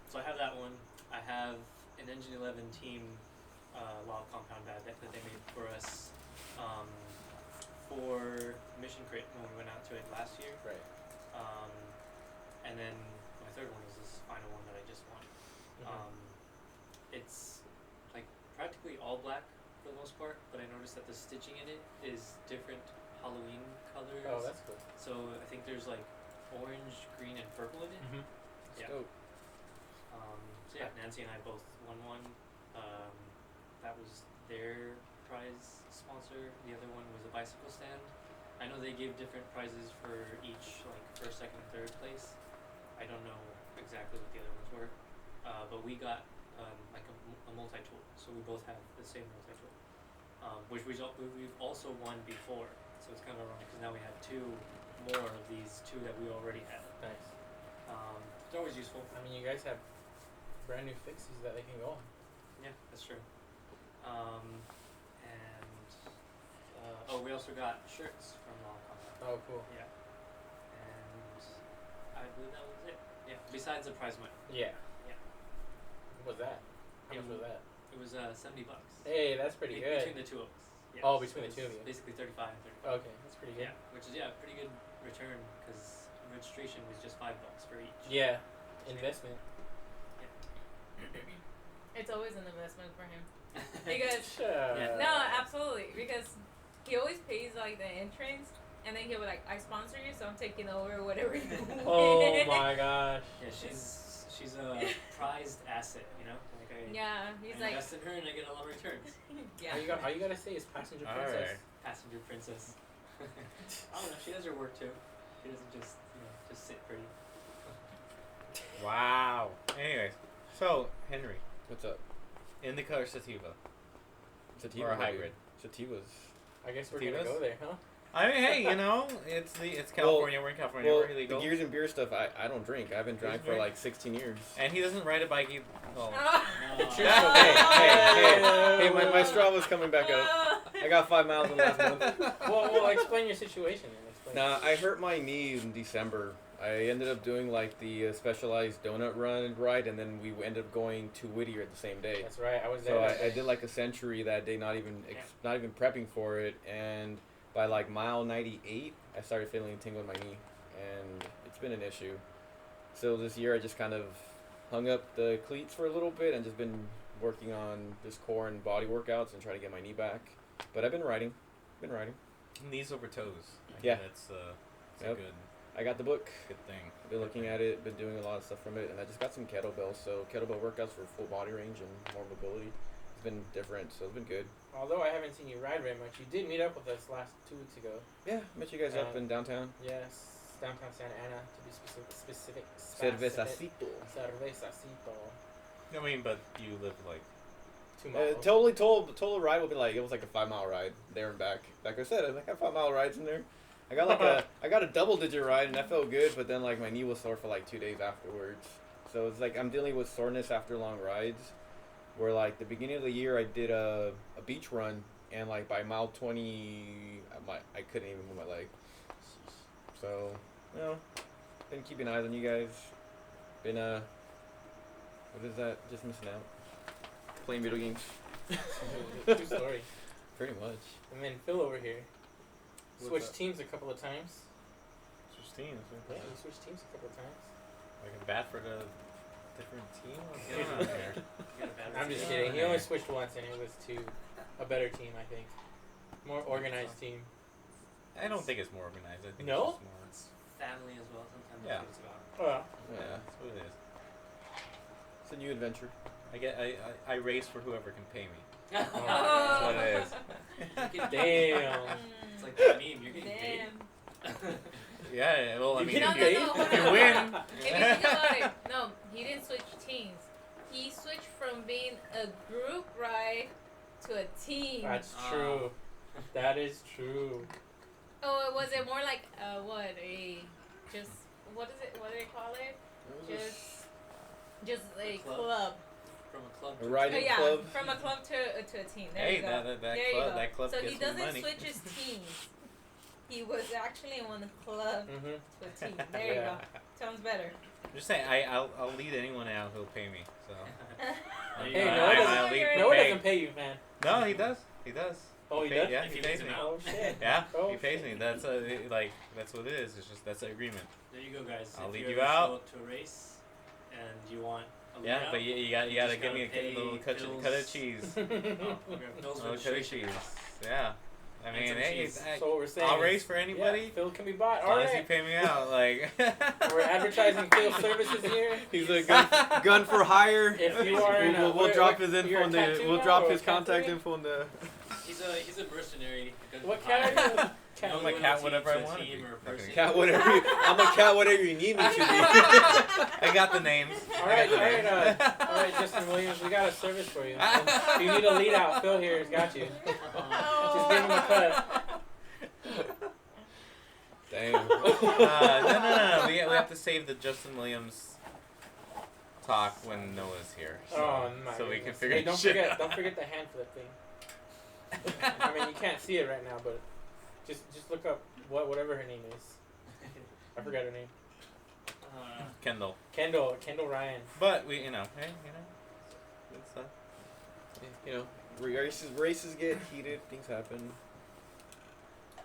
Speaker 4: So I have that one. I have an Engine 11 team Law of Compound bag that they made for us for Mission Crit when we went out to it last year.
Speaker 2: Right.
Speaker 4: and then my third one is this final one that I just won. It's like practically all black for the most part, but I noticed that the stitching in it is different Halloween colors.
Speaker 2: Oh, that's cool.
Speaker 4: So I think there's like orange, green, and purple in it. Yeah.
Speaker 1: Dope.
Speaker 4: So yeah, Nancy and I both won one. That was their prize sponsor. The other one was a bicycle stand. I know they gave different prizes for each, like first, second, and third place. I don't know exactly what the other ones were, but we got like a multi-tool. So we both have the same multi-tool, which we've also won before. So it's kind of ironic because now we have two more of these two that we already had.
Speaker 2: Nice.
Speaker 4: It's always useful.
Speaker 2: I mean, you guys have brand new fixies that they can go on.
Speaker 4: Yeah, that's true. We also got shirts from Long Combat.
Speaker 2: Oh, cool.
Speaker 4: Yeah. And I believe that was it. Yeah. Besides the prize money.
Speaker 2: Yeah.
Speaker 4: Yeah.
Speaker 2: What was that? How much was that?
Speaker 4: It was $70.
Speaker 2: Hey, that's pretty good.
Speaker 4: Between the two of us. Yeah.
Speaker 2: Oh, between the two of you.
Speaker 4: Basically 35 and 35.
Speaker 2: Okay, that's pretty good.
Speaker 4: Yeah, which is pretty good return because registration was just $5 for each.
Speaker 2: Yeah. Investment.
Speaker 5: It's always an investment for him. Because
Speaker 4: Yeah.
Speaker 5: no, absolutely. Because he always pays like the entrance, and then he'll be like, "I sponsor you, so I'm taking over whatever you win."
Speaker 2: Oh my gosh.
Speaker 4: Yeah, she's a prized asset, you know. Like
Speaker 5: Yeah, he's
Speaker 4: I
Speaker 5: like,
Speaker 4: invest in her and I get a lot of returns.
Speaker 5: yeah.
Speaker 2: All you gotta say is passenger
Speaker 3: All
Speaker 2: princess.
Speaker 3: right.
Speaker 4: Passenger princess. I don't know. She does her work too. She doesn't just just sit pretty.
Speaker 3: Wow. Anyways, so Henry,
Speaker 1: What's up?
Speaker 3: indica or sativa?
Speaker 1: Sativa
Speaker 3: Or a
Speaker 1: dude.
Speaker 3: hybrid.
Speaker 1: Sativas.
Speaker 2: I guess we're
Speaker 3: Sativas?
Speaker 2: gonna go there, huh?
Speaker 3: I mean, hey, it's California. We're in California.
Speaker 1: Well,
Speaker 3: We're
Speaker 1: the
Speaker 3: illegal.
Speaker 1: gears and beer stuff, I don't drink. I haven't drank for
Speaker 3: drink?
Speaker 1: like 16 years.
Speaker 3: And he doesn't ride a bike. He, well,
Speaker 1: Hey, my Strava's coming back up. I got 5 miles in the last month.
Speaker 2: well, explain your situation then.
Speaker 1: Nah, I hurt my knee in December. I ended up doing like the specialized donut run ride, and then we ended up going to Whittier the same day.
Speaker 2: That's right. I was there.
Speaker 1: So
Speaker 2: that
Speaker 1: I
Speaker 2: day.
Speaker 1: did like a century that day, not even prepping for it, and by like mile 98, I started feeling a tingle in my knee, and it's been an issue. So this year I just kind of hung up the cleats for a little bit and just been working on this core and body workouts and trying to get my knee back. But I've been riding.
Speaker 3: knees over toes.
Speaker 1: Yeah.
Speaker 3: That's a
Speaker 1: Yep.
Speaker 3: good
Speaker 1: I got the book.
Speaker 3: thing.
Speaker 1: Been looking at it, been doing a lot of stuff from it, and I just got some kettlebells. So kettlebell workouts for full body range and more mobility. It's been different, so it's been good.
Speaker 2: Although I haven't seen you ride very much, you did meet up with us last 2 weeks ago.
Speaker 1: Yeah, met you guys up in downtown.
Speaker 2: Yes, downtown Santa Ana to be specific.
Speaker 1: Cervecacito.
Speaker 2: Cervecacito.
Speaker 3: I mean, but you live like
Speaker 2: 2 miles.
Speaker 1: Total ride would be like, it was like a 5-mile ride there and back. Like I said, I got 5-mile rides in there. I got a double-digit ride, and that felt good, but then like my knee was sore for like 2 days afterwards. So it's like I'm dealing with soreness after long rides. Where like the beginning of the year I did a beach run, and like by mile 20 I couldn't even move my leg. So been keeping eyes on you guys. Been what is that? Just missing out. Playing video games.
Speaker 2: True story.
Speaker 1: Pretty much.
Speaker 2: And then Phil over here
Speaker 1: What's
Speaker 2: switched
Speaker 1: up?
Speaker 2: teams a couple of times.
Speaker 3: switch teams.
Speaker 2: Yeah, we switched teams a couple of times.
Speaker 3: Like a bat for the different team. What's
Speaker 4: Yeah.
Speaker 3: going on here?
Speaker 2: I'm just kidding. He only switched once, and it was to a better team, I think. More organized team.
Speaker 3: I don't think it's more organized. I think
Speaker 2: No?
Speaker 3: it's just more.
Speaker 4: It's family as well. Sometimes
Speaker 3: Yeah.
Speaker 4: it's about.
Speaker 2: Oh,
Speaker 3: Yeah, that's what it is.
Speaker 1: It's a new adventure.
Speaker 3: I race for whoever can pay me.
Speaker 4: That's
Speaker 3: what it is.
Speaker 2: damn.
Speaker 4: It's like that meme. You're getting paid.
Speaker 5: Damn.
Speaker 3: Yeah, well, I
Speaker 2: You
Speaker 3: mean,
Speaker 2: get
Speaker 5: No,
Speaker 3: if you,
Speaker 5: no, no,
Speaker 3: if you
Speaker 5: hold on.
Speaker 3: win,
Speaker 5: If you think about it, no, he didn't switch teams. He switched from being a group ride to a team.
Speaker 2: That's true. That is true.
Speaker 5: Oh, was it more like what is it? What do they call it? Just a
Speaker 4: Club.
Speaker 5: club.
Speaker 4: From a club.
Speaker 1: A
Speaker 4: to
Speaker 1: riding
Speaker 5: yeah,
Speaker 1: club.
Speaker 5: from a club to a team. There
Speaker 3: hey,
Speaker 5: you go.
Speaker 3: that
Speaker 5: There you
Speaker 3: club,
Speaker 5: go.
Speaker 3: that club
Speaker 5: So
Speaker 3: gets
Speaker 5: he
Speaker 3: me
Speaker 5: doesn't
Speaker 3: money.
Speaker 5: switch his teams. He was actually in one club
Speaker 2: Mm-hmm.
Speaker 5: to a team. There you go. Sounds better.
Speaker 3: I'm just saying, I'll lead anyone out who'll pay me. So
Speaker 4: There you
Speaker 2: Hey,
Speaker 4: go.
Speaker 2: Noah
Speaker 3: I'll lead
Speaker 5: doesn't-
Speaker 3: for
Speaker 2: Noah
Speaker 3: pay.
Speaker 2: doesn't pay you, man.
Speaker 3: No, he does. He does.
Speaker 2: Oh, he
Speaker 3: He
Speaker 2: does?
Speaker 3: yeah,
Speaker 4: If
Speaker 3: he
Speaker 4: he
Speaker 3: pays
Speaker 4: pays
Speaker 3: me.
Speaker 4: him
Speaker 2: Oh, shit.
Speaker 3: Yeah,
Speaker 2: Oh,
Speaker 3: he pays
Speaker 2: shit.
Speaker 3: me. That's that's what it is. It's just that's the agreement.
Speaker 4: There you go, guys.
Speaker 3: I'll
Speaker 4: if
Speaker 3: lead
Speaker 4: you
Speaker 3: you
Speaker 4: ever
Speaker 3: out.
Speaker 4: show up to a race and you want a
Speaker 3: Yeah,
Speaker 4: lead
Speaker 3: but
Speaker 4: out,
Speaker 3: you
Speaker 4: you
Speaker 3: gotta
Speaker 4: just
Speaker 3: give me
Speaker 4: gotta
Speaker 3: a little
Speaker 4: pay
Speaker 3: cut of cheese.
Speaker 4: oh, okay. Bill's
Speaker 3: Oh, cut of
Speaker 4: registration
Speaker 3: cheese.
Speaker 4: costs.
Speaker 3: Yeah. I
Speaker 4: And
Speaker 3: mean,
Speaker 4: some
Speaker 3: hey,
Speaker 4: cheese.
Speaker 2: So what we're saying
Speaker 3: I'll
Speaker 2: is-
Speaker 3: race for anybody.
Speaker 2: Yeah, Phil can be bought.
Speaker 3: As
Speaker 2: All
Speaker 3: long as you
Speaker 2: right.
Speaker 3: pay me out, like.
Speaker 2: We're advertising Phil's services here.
Speaker 1: He's a gun for hire.
Speaker 2: If you are in a,
Speaker 1: We'll drop his info
Speaker 2: you're a
Speaker 1: in the.
Speaker 2: tattoo
Speaker 1: We'll
Speaker 2: now
Speaker 1: drop
Speaker 2: or
Speaker 1: his contact
Speaker 2: tattooing?
Speaker 1: info in the.
Speaker 4: He's a mercenary.
Speaker 2: What cat are you?
Speaker 3: I'm
Speaker 2: Cat.
Speaker 3: a cat, whatever I want to
Speaker 4: Team
Speaker 3: be.
Speaker 4: or a
Speaker 3: Okay.
Speaker 4: person.
Speaker 1: Cat, whatever. I'm a cat, whatever you need me to be.
Speaker 3: I got the names.
Speaker 2: All right, all right, Justin Williams, we got a service for you. If you need a lead out, Phil here has got you. Just give him a cut.
Speaker 1: Damn.
Speaker 3: No. We have to save the Justin Williams talk when Noah's here.
Speaker 2: Oh my
Speaker 3: So we can
Speaker 2: goodness.
Speaker 3: figure
Speaker 2: Hey, don't
Speaker 3: shit
Speaker 2: forget,
Speaker 3: out.
Speaker 2: don't forget the hand flip thing. I mean, you can't see it right now, but just look up whatever her name is. I forgot her name.
Speaker 3: Kendall.
Speaker 2: Kendall Ryan.
Speaker 3: But we, hey, good stuff.
Speaker 1: You know, races get heated. Things happen.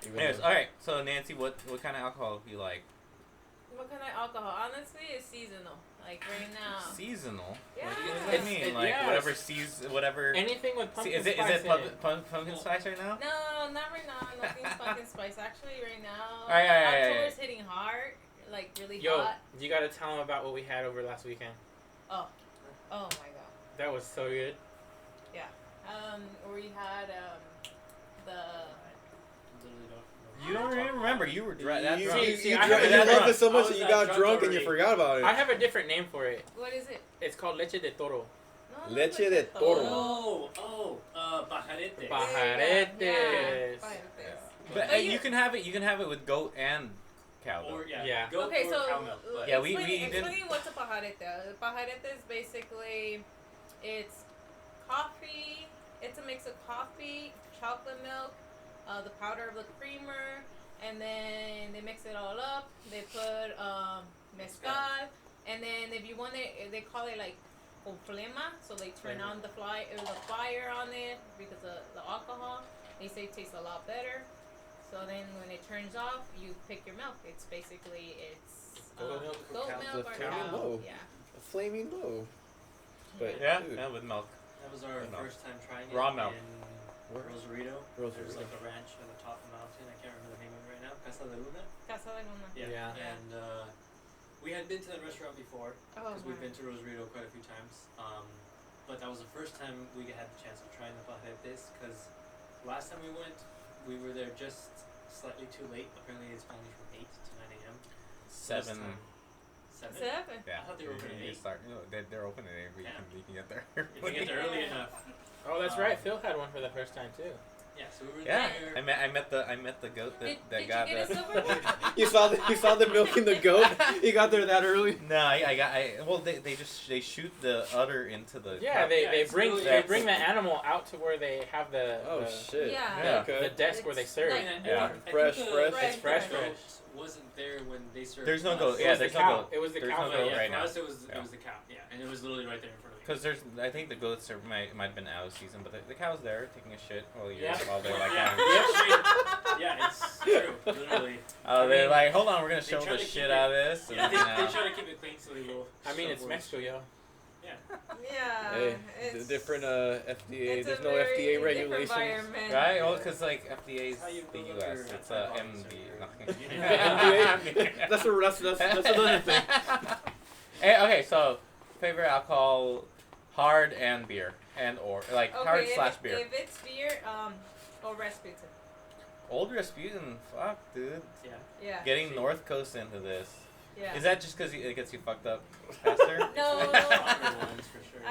Speaker 1: Even
Speaker 3: Anyways,
Speaker 1: though-
Speaker 3: all right. So Nancy, what kind of alcohol do you like?
Speaker 5: What kind of alcohol? Honestly, it's seasonal. Like right now.
Speaker 3: Seasonal.
Speaker 5: Yeah.
Speaker 3: What do you mean?
Speaker 2: It-
Speaker 3: Like
Speaker 2: yeah.
Speaker 3: whatever.
Speaker 2: Anything with pumpkin
Speaker 3: Is it
Speaker 2: spice in it.
Speaker 3: pumpkin spice right now?
Speaker 5: No, not right now. Nothing's pumpkin spice. Actually, right now,
Speaker 3: Alright.
Speaker 5: October's hitting hard, like really
Speaker 2: Yo,
Speaker 5: hot.
Speaker 2: you gotta tell them about what we had over last weekend.
Speaker 5: Oh my god.
Speaker 2: That was so good.
Speaker 5: We had the.
Speaker 4: Literally don't
Speaker 3: You don't even remember. You were that
Speaker 1: you,
Speaker 3: drunk.
Speaker 2: See,
Speaker 1: you,
Speaker 2: I
Speaker 1: dr-
Speaker 2: haven't
Speaker 1: you
Speaker 2: done
Speaker 1: loved
Speaker 2: that.
Speaker 1: it so
Speaker 4: I
Speaker 1: much
Speaker 4: was
Speaker 1: that you
Speaker 4: that
Speaker 1: got
Speaker 4: drunk
Speaker 1: drunk and you
Speaker 4: already.
Speaker 1: forgot about it.
Speaker 2: I have a different name for it.
Speaker 5: What is it?
Speaker 2: It's called leche de toro.
Speaker 5: No,
Speaker 1: Leche
Speaker 5: not
Speaker 1: de toro.
Speaker 4: pajarete.
Speaker 2: Pajaretes.
Speaker 5: Yeah.
Speaker 3: But
Speaker 5: But
Speaker 3: you can have it. You can have it with goat and cow. Though.
Speaker 4: Or
Speaker 2: Yeah.
Speaker 4: goat
Speaker 5: Okay,
Speaker 4: or
Speaker 5: so
Speaker 4: cow milk. But
Speaker 3: Yeah, we
Speaker 5: explain
Speaker 3: didn't-
Speaker 5: what's a pajarete. A pajarete is basically, it's coffee. It's a mix of coffee, chocolate milk, the powder of the creamer, and then they mix it all up. They put mezcal, and then if you want it, they call it like flema. So they turn on the fire on it because of the alcohol. They say it tastes a lot better. So then when it turns off, you pick your milk. It's basically
Speaker 2: Goat milk or
Speaker 5: goat
Speaker 2: cow?
Speaker 5: milk or
Speaker 1: It's a flaming
Speaker 5: cow.
Speaker 1: low.
Speaker 5: Yeah.
Speaker 1: A flaming low. But
Speaker 3: Yeah,
Speaker 1: dude,
Speaker 3: yeah, with milk.
Speaker 4: that was our
Speaker 3: Milk.
Speaker 4: first time trying it
Speaker 3: Raw milk.
Speaker 4: in
Speaker 1: Where?
Speaker 4: Rosarito.
Speaker 1: Rosarito.
Speaker 4: There's like a ranch on the top of the mountain. I can't remember the name of it right now. Casa de Luna.
Speaker 5: Casa de Luna.
Speaker 2: Yeah.
Speaker 4: And we had been to that restaurant before
Speaker 5: Oh,
Speaker 4: because we've
Speaker 5: my.
Speaker 4: been to Rosarito quite a few times. But that was the first time we had the chance of trying the pajaretes because last time we went, we were there just slightly too late. Apparently, it's only from 8 to 9 a.m. This
Speaker 3: 7.
Speaker 4: time- 7?
Speaker 5: Seven.
Speaker 3: Yeah.
Speaker 4: I thought they were open at
Speaker 3: You
Speaker 4: 8.
Speaker 3: start, they're open at 8, but
Speaker 4: Yeah.
Speaker 3: you can get there.
Speaker 4: If you get there early enough.
Speaker 2: Oh, that's right. Phil had one for the first time too.
Speaker 4: Yeah, so we were
Speaker 3: Yeah,
Speaker 4: there.
Speaker 3: I met the goat that
Speaker 5: Did
Speaker 3: got
Speaker 5: you get
Speaker 3: the.
Speaker 5: a silver?
Speaker 1: you saw the milk in the goat. You got there that early.
Speaker 3: No, well they shoot the udder into the.
Speaker 2: Yeah,
Speaker 3: cup.
Speaker 2: they
Speaker 4: it's
Speaker 2: bring
Speaker 4: really-
Speaker 2: they bring the animal out to where they have the
Speaker 1: Oh
Speaker 2: the,
Speaker 1: shit.
Speaker 5: Yeah.
Speaker 3: Yeah.
Speaker 2: the
Speaker 1: Okay.
Speaker 2: desk where they
Speaker 5: It's
Speaker 2: serve.
Speaker 5: like-
Speaker 3: Yeah.
Speaker 1: Fresh.
Speaker 2: It's fresh.
Speaker 4: goat wasn't there when they served.
Speaker 3: There's no
Speaker 4: us.
Speaker 3: goat.
Speaker 2: It
Speaker 3: Yeah,
Speaker 2: was the
Speaker 3: there's no
Speaker 2: cow.
Speaker 3: goat.
Speaker 2: It was the
Speaker 3: There's
Speaker 2: cow.
Speaker 3: no
Speaker 4: But
Speaker 3: goat
Speaker 4: yeah,
Speaker 3: right
Speaker 4: for
Speaker 3: now.
Speaker 4: us it was
Speaker 3: Yeah.
Speaker 4: the cow. Yeah, and it was literally right there in front of
Speaker 3: Because I think the goats might have been out of season, but the cow's there taking a shit while
Speaker 2: Yeah.
Speaker 3: they're like,
Speaker 4: Yeah.
Speaker 3: going,
Speaker 4: Yeah, it's true. Literally.
Speaker 3: they're
Speaker 4: mean,
Speaker 3: like, hold on, we're gonna
Speaker 4: they
Speaker 3: show
Speaker 4: try
Speaker 3: the
Speaker 4: to
Speaker 3: shit
Speaker 4: keep
Speaker 3: out of this.
Speaker 4: Yeah,
Speaker 3: and,
Speaker 4: they try to keep it clean so they will.
Speaker 2: I mean, it's
Speaker 4: show
Speaker 2: Mexico, yo.
Speaker 4: Yeah.
Speaker 5: Yeah.
Speaker 1: Hey,
Speaker 5: it's
Speaker 1: different FDA.
Speaker 5: it's
Speaker 1: There's
Speaker 5: a
Speaker 1: no
Speaker 5: very
Speaker 1: FDA
Speaker 5: different
Speaker 1: regulations.
Speaker 5: environment.
Speaker 3: Right? Well, because like FDA is
Speaker 4: That's how you
Speaker 3: the
Speaker 4: build up
Speaker 3: U.S.
Speaker 4: your
Speaker 3: It's
Speaker 4: antibodies
Speaker 3: MD.
Speaker 1: NBA? That's another thing.
Speaker 3: Okay, so favorite alcohol, hard and beer or like hard / beer.
Speaker 5: If it's beer, or Rasputin.
Speaker 3: Old Rasputin, fuck, dude.
Speaker 4: Yeah.
Speaker 5: Yeah.
Speaker 3: Getting North Coast into this.
Speaker 5: Yeah.
Speaker 3: Is that just because it gets you fucked up faster?
Speaker 5: No.
Speaker 4: Stronger ones for sure.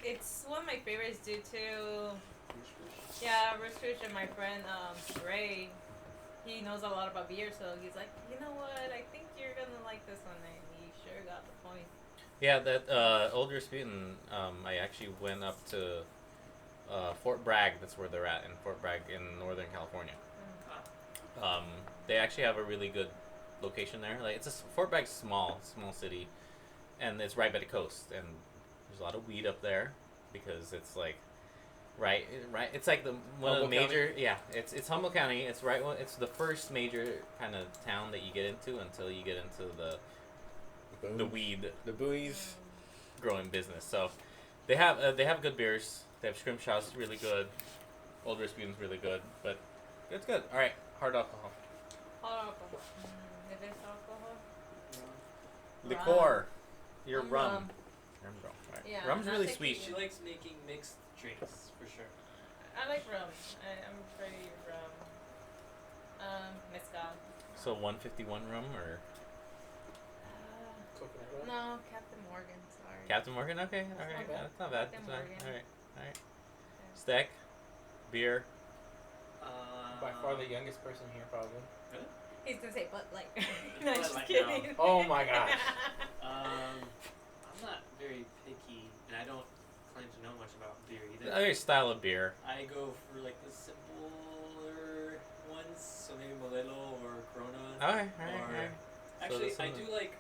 Speaker 5: It's one of my favorites due to Rasputin and my friend Ray. He knows a lot about beer, so he's like, you know what? I think you're gonna like this one, and he sure got the point.
Speaker 3: Yeah, that Old Rasputin. I actually went up to Fort Bragg. That's where they're at in Fort Bragg in Northern California. They actually have a really good location there. Like Fort Bragg's small city, and it's right by the coast. And there's a lot of weed up there because it's like Right. It's like one of the
Speaker 1: Humboldt
Speaker 3: major. Yeah, it's Humboldt County. It's right. It's the first major kind of town that you get into until you get into the weed
Speaker 1: The buoys.
Speaker 3: growing business. So they have good beers. They have Scrimshaw's really good. Old Rasputin's really good, but it's good. All right, hard alcohol.
Speaker 5: Hard alcohol. If it's alcohol.
Speaker 3: Liqueur. Your
Speaker 5: I'm
Speaker 3: rum.
Speaker 5: rum.
Speaker 3: Rum. All right.
Speaker 5: Yeah,
Speaker 3: Rum's
Speaker 5: not
Speaker 3: really
Speaker 5: tequila.
Speaker 3: sweet.
Speaker 4: She likes making mixed drinks for sure.
Speaker 5: I like rum. I'm pretty rum. Mezcal.
Speaker 3: So 151 rum or
Speaker 2: Coconut rum.
Speaker 5: No, Captain Morgan. Sorry.
Speaker 3: Captain Morgan? Okay, all right,
Speaker 2: not bad.
Speaker 3: that's not bad.
Speaker 5: Captain
Speaker 3: That's fine.
Speaker 5: Morgan.
Speaker 3: All right. Steck, beer.
Speaker 2: By far the youngest person here, probably.
Speaker 5: He's gonna say Bud Light.
Speaker 4: Bud
Speaker 5: No, just
Speaker 4: Light
Speaker 5: kidding.
Speaker 2: Oh my gosh.
Speaker 4: I'm not very picky, and I don't claim to know much about beer either.
Speaker 3: Other style of beer.
Speaker 4: I go for like the simpler ones, so maybe Modelo or Corona.
Speaker 3: All right.
Speaker 4: Actually,
Speaker 3: So
Speaker 4: I
Speaker 3: this
Speaker 4: do
Speaker 3: one-
Speaker 4: like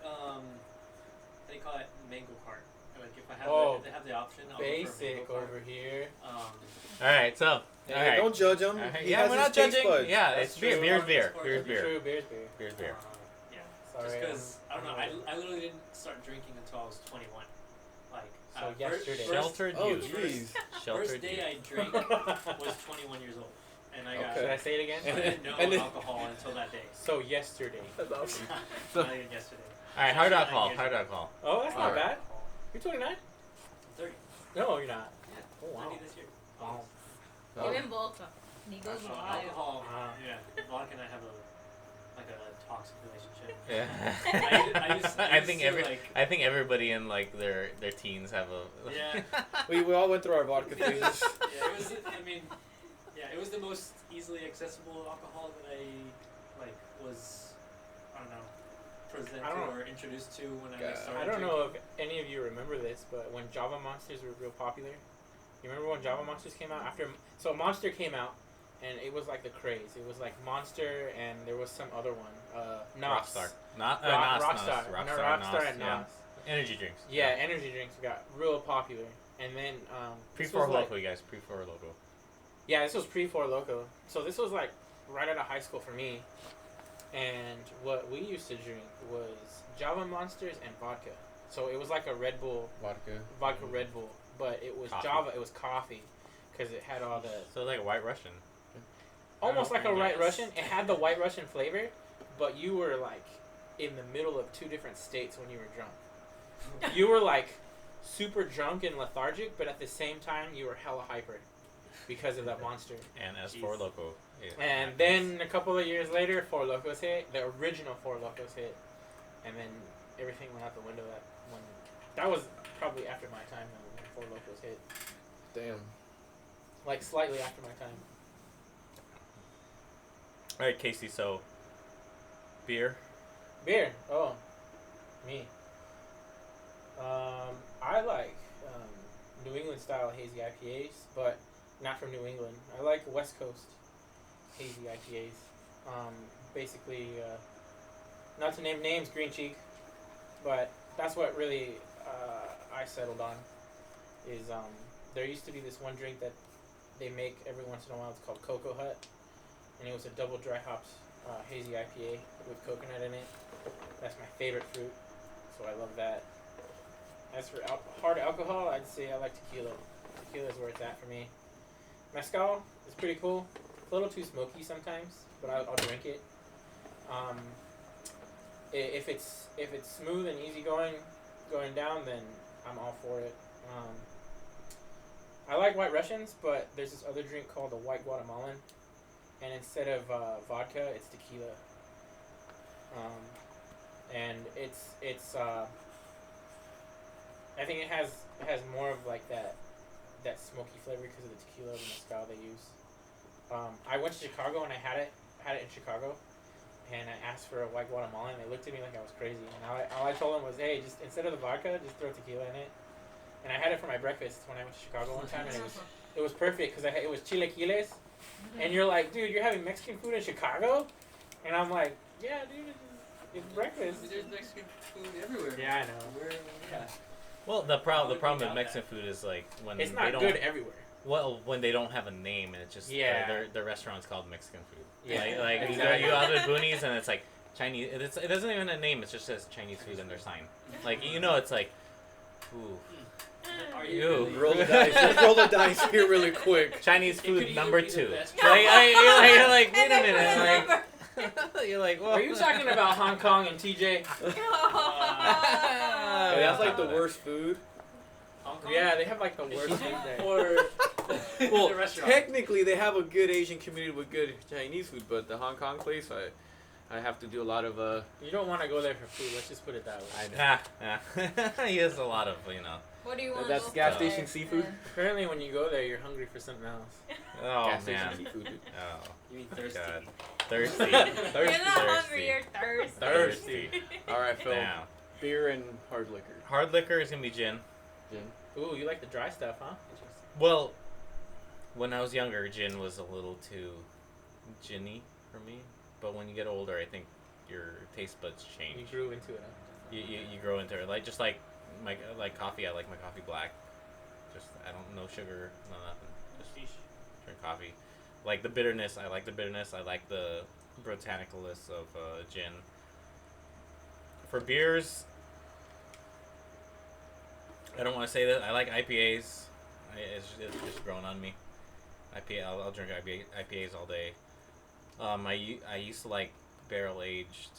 Speaker 4: they call it mango cart. Like if I have
Speaker 2: Oh,
Speaker 4: if they have the option, I'll go for a
Speaker 2: Basic
Speaker 4: mango
Speaker 2: over here.
Speaker 4: cart.
Speaker 3: All right. So.
Speaker 1: Hey,
Speaker 3: all right.
Speaker 1: don't judge him.
Speaker 3: All right.
Speaker 1: He
Speaker 3: Yeah,
Speaker 1: has
Speaker 3: we're
Speaker 1: his
Speaker 3: not
Speaker 1: taste
Speaker 3: judging.
Speaker 1: buds.
Speaker 3: Yeah,
Speaker 4: That's
Speaker 3: it's beer.
Speaker 4: true.
Speaker 3: Beer's beer.
Speaker 4: That's
Speaker 3: Beer's beer.
Speaker 2: True, beer's beer.
Speaker 3: Beer's beer.
Speaker 4: Yeah.
Speaker 2: Sorry.
Speaker 4: Just because I don't know,
Speaker 2: I'm-
Speaker 4: I literally didn't start drinking until I was 21. Like
Speaker 2: So yesterday.
Speaker 3: Sheltered
Speaker 1: Oh,
Speaker 3: you.
Speaker 1: jeez.
Speaker 3: Sheltered
Speaker 4: First day
Speaker 3: you.
Speaker 4: I drank was 21 years old, and I got
Speaker 2: Should I say it again?
Speaker 4: I didn't know
Speaker 1: And then-
Speaker 4: alcohol until that day.
Speaker 2: So yesterday.
Speaker 1: That's awesome.
Speaker 4: Not even yesterday.
Speaker 3: All right. Hard
Speaker 4: 29
Speaker 3: alcohol.
Speaker 4: years
Speaker 3: Hard
Speaker 4: ago.
Speaker 3: alcohol.
Speaker 2: Oh, that's not
Speaker 3: Alright.
Speaker 2: bad. You're 29?
Speaker 4: I'm 30.
Speaker 2: No, you're not.
Speaker 4: Yeah.
Speaker 2: Oh, wow.
Speaker 4: 30 this year.
Speaker 2: Wow.
Speaker 5: Even vodka. He goes
Speaker 4: So
Speaker 5: wild.
Speaker 4: alcohol.
Speaker 2: Wow.
Speaker 4: Yeah. Vodka and I have a toxic relationship.
Speaker 3: Yeah.
Speaker 4: I used
Speaker 3: I think
Speaker 4: to, like-
Speaker 3: I think everybody in like their teens have a.
Speaker 4: Yeah.
Speaker 1: We all went through our vodka phases.
Speaker 4: Yeah, it was. I mean, yeah, it was the most easily accessible alcohol that I was. I don't know, presented
Speaker 2: I don't know.
Speaker 4: or introduced to when I
Speaker 1: God.
Speaker 4: started.
Speaker 2: I don't know
Speaker 4: drinking.
Speaker 2: if any of you remember this, but when Java Monsters were real popular, you remember when Java Monsters came out? So Monster came out, and it was like the craze. It was like Monster, and there was some other one, Nos.
Speaker 3: Rockstar. Not
Speaker 2: Rockstar.
Speaker 3: Rockstar
Speaker 2: and
Speaker 3: yeah.
Speaker 2: Nos.
Speaker 3: Energy drinks.
Speaker 2: Yeah, energy drinks got real popular, and then
Speaker 3: Pre
Speaker 2: this
Speaker 3: Four
Speaker 2: was like-
Speaker 3: Loco, you guys. Pre Four Loco.
Speaker 2: Yeah, this was pre Four Loco. So this was like right out of high school for me. And what we used to drink was Java Monsters and vodka. So it was like a Red Bull, vodka Red Bull, but it was
Speaker 3: Coffee.
Speaker 2: Java. It was coffee because it had all the
Speaker 3: So like a White Russian.
Speaker 2: almost like a
Speaker 4: I
Speaker 2: White
Speaker 4: guess.
Speaker 2: Russian. It had the White Russian flavor, but you were like in the middle of two different states when you were drunk. You were like super drunk and lethargic, but at the same time you were hella hyper because of that monster.
Speaker 3: And as
Speaker 4: Jeez.
Speaker 3: Four Loco. it
Speaker 2: And
Speaker 3: happens.
Speaker 2: then a couple of years later, Four Locos hit. The original Four Locos hit, and then everything went out the window. That was probably after my time when Four Locos hit,
Speaker 1: Damn.
Speaker 2: like slightly after my time.
Speaker 3: All right, Casey. So beer.
Speaker 2: Beer. Oh, me. I like New England style hazy IPAs, but not from New England. I like West Coast hazy IPAs. Basically, not to name names, Green Cheek, but that's what really I settled on. Is there used to be this one drink that they make every once in a while. It's called Cocoa Hut, and it was a double dry hopped hazy IPA with coconut in it. That's my favorite fruit, so I love that. As for hard alcohol, I'd say I like tequila. Tequila is where it's at for me. Mezcal is pretty cool. It's a little too smoky sometimes, but I'll drink it. If it's smooth and easy going down, then I'm all for it. I like White Russians, but there's this other drink called the White Guatemalan, and instead of vodka, it's tequila. And it's I think it has more of like that smoky flavor because of the tequila and mezcal they use. I went to Chicago and I had it in Chicago, and I asked for a White Guatemalan. They looked at me like I was crazy, and all I told them was, hey, just instead of the vodka, just throw tequila in it. And I had it for my breakfast when I went to Chicago one time, and it was perfect because it was chilaquiles, and you're like, dude, you're having Mexican food in Chicago, and I'm like, yeah, dude, it's breakfast.
Speaker 4: There's Mexican food everywhere.
Speaker 2: Yeah, I know.
Speaker 4: Yeah.
Speaker 3: Well, the problem
Speaker 4: How would we
Speaker 3: with
Speaker 4: doubt
Speaker 3: Mexican food is like when
Speaker 2: It's
Speaker 3: they
Speaker 2: not
Speaker 3: don't.
Speaker 2: good everywhere.
Speaker 3: Well, when they don't have a name and it's just their restaurant's called Mexican food.
Speaker 2: Yeah,
Speaker 3: Like
Speaker 2: exactly.
Speaker 3: you go to Boonies and it's like Chinese. It doesn't even have a name. It just says Chinese food in their sign. Like it's like, ooh,
Speaker 4: Are
Speaker 3: Ew.
Speaker 4: you
Speaker 1: Roll the dice. Let's roll the dice here really quick.
Speaker 3: Chinese
Speaker 4: It
Speaker 3: food
Speaker 4: could either
Speaker 3: number
Speaker 4: be the
Speaker 3: 2.
Speaker 4: best-
Speaker 3: You're like, wait
Speaker 5: And
Speaker 3: a
Speaker 5: then
Speaker 3: minute.
Speaker 5: remember.
Speaker 3: Like, you're like, well,
Speaker 2: Are you talking about Hong Kong and TJ?
Speaker 1: Hey, that's like the worst food.
Speaker 4: Hong Kong?
Speaker 2: Yeah, they have like the worst food there.
Speaker 4: Or
Speaker 1: Well,
Speaker 4: the restaurant?
Speaker 1: technically they have a good Asian community with good Chinese food, but the Hong Kong place, I have to do a lot of
Speaker 2: You don't want to go there for food. Let's just put it that way.
Speaker 3: yeah. He has a lot of,
Speaker 5: What do you want?
Speaker 1: That's
Speaker 5: to go
Speaker 1: gas
Speaker 5: for
Speaker 1: station seafood?
Speaker 5: then?
Speaker 2: Apparently, when you go there, you're hungry for something else.
Speaker 3: Oh
Speaker 1: gas station
Speaker 3: man.
Speaker 1: seafood. Dude.
Speaker 3: Oh
Speaker 4: You mean thirsty?
Speaker 3: god. Thirsty.
Speaker 5: You're not hungry. You're thirsty.
Speaker 3: Thirsty.
Speaker 1: All right, Phil.
Speaker 3: Now,
Speaker 1: Beer and hard liquor.
Speaker 3: hard liquor is gonna be gin.
Speaker 1: Gin.
Speaker 2: Ooh, you like the dry stuff, huh?
Speaker 3: Well, when I was younger, gin was a little too ginny for me. But when you get older, I think your taste buds
Speaker 2: You
Speaker 3: change.
Speaker 2: grew into it. Huh?
Speaker 3: You grow into it. Like just like coffee. I like my coffee black. Just I don't no sugar, no nothing. Just drink coffee. Like the bitterness. I like the bitterness. I like the botanicalness of gin. For beers, I don't want to say that. I like IPAs. It's just grown on me. I'll drink IPAs all day. I used to like barrel aged.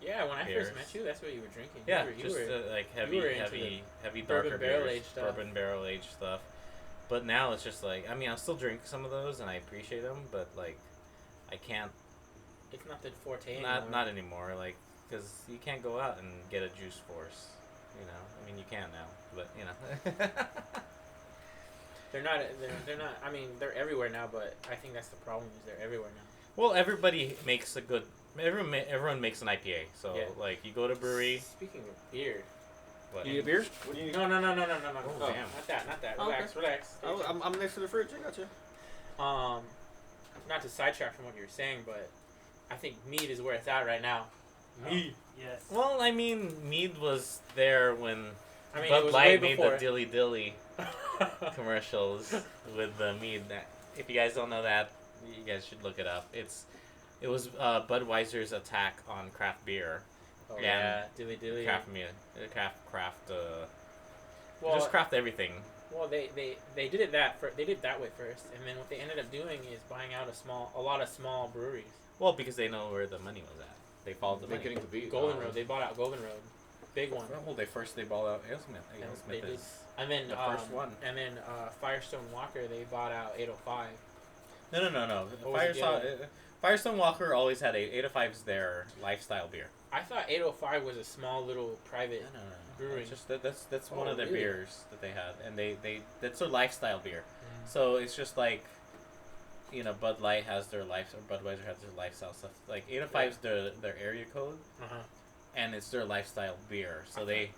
Speaker 2: Yeah, when I
Speaker 3: Beers.
Speaker 2: first met you, that's what you were drinking.
Speaker 3: Yeah,
Speaker 2: you
Speaker 3: just
Speaker 2: were,
Speaker 3: like
Speaker 2: you were into
Speaker 3: heavy
Speaker 2: bourbon
Speaker 3: darker
Speaker 2: barrel
Speaker 3: beers,
Speaker 2: aged stuff.
Speaker 3: bourbon barrel aged stuff. But now it's just like I'll still drink some of those and I appreciate them, but like I can't
Speaker 2: it's not the forte anymore.
Speaker 3: not anymore. Like because you can't go out and get a juice force. I mean you can now, but
Speaker 2: They're not. They're not. I mean, they're everywhere now. But I think that's the problem. Is they're everywhere now.
Speaker 3: Well, everybody makes a good. Everyone makes an IPA. So
Speaker 2: Yeah.
Speaker 3: like you go to brewery.
Speaker 2: Speaking of beer.
Speaker 3: What?
Speaker 1: You need a beer? What do you need?
Speaker 2: No.
Speaker 3: Oh,
Speaker 2: Damn.
Speaker 3: damn.
Speaker 2: Not that.
Speaker 1: Oh,
Speaker 2: Relax. Relax.
Speaker 1: I'm next to the fridge. I got you.
Speaker 2: Not to sidetrack from what you were saying, but I think mead is where it's at right now. Mead.
Speaker 4: Yes.
Speaker 3: Well, I mean, mead was there when
Speaker 2: I mean, it
Speaker 3: Bud
Speaker 2: was
Speaker 3: Light
Speaker 2: way
Speaker 3: made
Speaker 2: before.
Speaker 3: the Dilly Dilly commercials with the mead. If you guys don't know that, you guys should look it up. It was Budweiser's attack on craft beer.
Speaker 2: Oh,
Speaker 3: And
Speaker 2: yeah, dilly dilly.
Speaker 3: Craft craft
Speaker 2: Well,
Speaker 3: just craft everything.
Speaker 2: well, they did it they did it that way first, and then what they ended up doing is buying out a lot of small breweries.
Speaker 3: Well, because they know where the money was at. They followed the
Speaker 1: They're
Speaker 3: money.
Speaker 1: getting to be.
Speaker 2: Golden Road, they bought out Golden Road, big one.
Speaker 3: Well, they bought out Alesmith.
Speaker 2: They
Speaker 3: Alesmith
Speaker 2: did.
Speaker 3: is
Speaker 2: And then
Speaker 3: the first one.
Speaker 2: And then Firestone Walker, they bought out 805.
Speaker 3: No.
Speaker 2: What was it
Speaker 3: Firestone Walker always had 805's their lifestyle beer.
Speaker 2: I thought 805 was a small little private.
Speaker 3: No.
Speaker 2: Brewing.
Speaker 3: It's just that's one
Speaker 2: Oh,
Speaker 3: of their
Speaker 2: really?
Speaker 3: beers that they had, and they that's their lifestyle beer.
Speaker 2: Mm.
Speaker 3: So it's just like, Bud Light has their life, or Budweiser has their lifestyle stuff. Like 805's their area code,
Speaker 2: Uh-huh.
Speaker 3: and it's their lifestyle beer. So they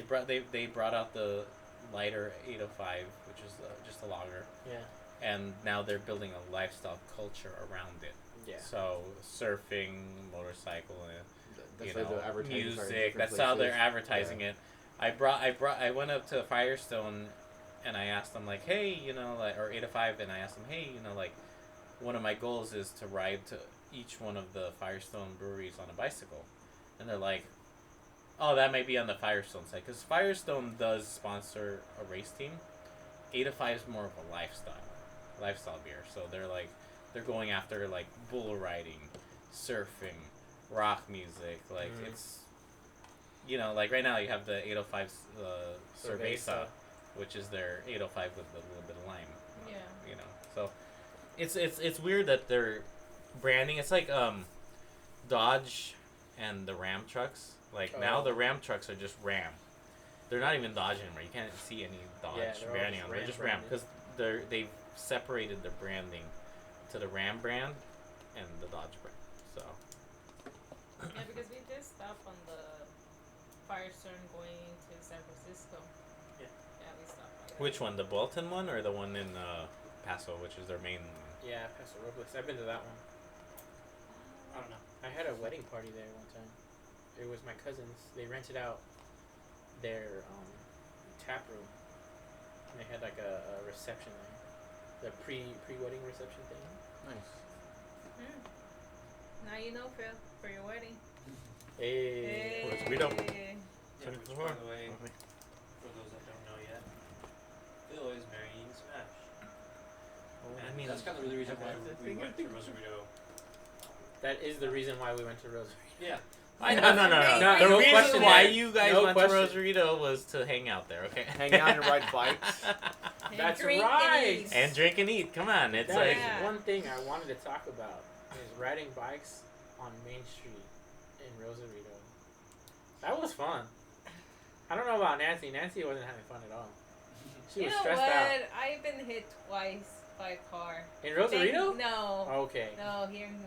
Speaker 3: brought out the lighter 805, which is just a lager,
Speaker 2: Yeah.
Speaker 3: and now they're building a lifestyle culture around it.
Speaker 2: Yeah.
Speaker 3: So surfing, motorcycling,
Speaker 1: That's like the advertising part in
Speaker 3: music.
Speaker 1: different
Speaker 3: That's how they're
Speaker 1: places.
Speaker 3: advertising it. I went up to Firestone, and I asked them like, hey, or 805, and I asked them, hey, like, one of my goals is to ride to each one of the Firestone breweries on a bicycle, and they're like, oh, that might be on the Firestone side, because Firestone does sponsor a race team. 805 is more of a lifestyle beer. So they're going after like bull riding, surfing, rock music. Like it's, like right now you have the 805 Cerveza, which is their 805 with a little bit of lime.
Speaker 5: Yeah.
Speaker 3: So it's weird that they're branding. It's like Dodge and the Ram trucks. Like now the Ram trucks are just Ram. They're not even Dodge anymore. You can't see any Dodge
Speaker 2: they're all
Speaker 3: branding
Speaker 2: just
Speaker 3: on them. They're just
Speaker 2: Ram
Speaker 3: Ram because they've separated their branding to the Ram brand and the Dodge brand. So
Speaker 5: Yeah, because we did stop on the Firestone going to San Francisco.
Speaker 4: Yeah.
Speaker 5: Yeah, we stopped by that.
Speaker 3: which one, the Bolton one or the one in Paso, which is their main?
Speaker 2: Yeah, Paso Robles. I've been to that one.
Speaker 4: I don't know.
Speaker 2: I had a wedding party there one time. It was my cousins. They rented out their tap room. And they had like a reception there. the pre-wedding reception thing.
Speaker 1: Nice.
Speaker 5: Now you know, Phil, for your wedding.
Speaker 2: Hey.
Speaker 3: Where's Guido?
Speaker 4: Yeah, which, by the way, for those that don't know yet, Phil is marrying Smash.
Speaker 3: I mean,
Speaker 4: that's kind of the reason why we went to Rosarito.
Speaker 2: That is the reason why we went to Rosarito.
Speaker 4: Yeah.
Speaker 3: No.
Speaker 5: No,
Speaker 3: The
Speaker 2: no
Speaker 3: reason
Speaker 2: question
Speaker 3: why
Speaker 2: there.
Speaker 3: you guys
Speaker 2: No
Speaker 3: went
Speaker 2: question.
Speaker 3: to Rosarito was to hang out there, okay?
Speaker 1: Hang out and ride bikes.
Speaker 5: And
Speaker 2: That's
Speaker 5: drink
Speaker 2: right.
Speaker 5: and eat.
Speaker 3: And drink and eat. Come on, it's
Speaker 2: That
Speaker 3: like
Speaker 2: is
Speaker 5: Yeah.
Speaker 2: one thing I wanted to talk about is riding bikes on Main Street in Rosarito. That was fun. I don't know about Nancy. Nancy wasn't having fun at all. She
Speaker 5: You
Speaker 2: was
Speaker 5: know
Speaker 2: stressed
Speaker 5: what?
Speaker 2: out.
Speaker 5: I've been hit twice by a car.
Speaker 2: In Rosarito?
Speaker 5: No.
Speaker 2: Okay.
Speaker 5: No, here in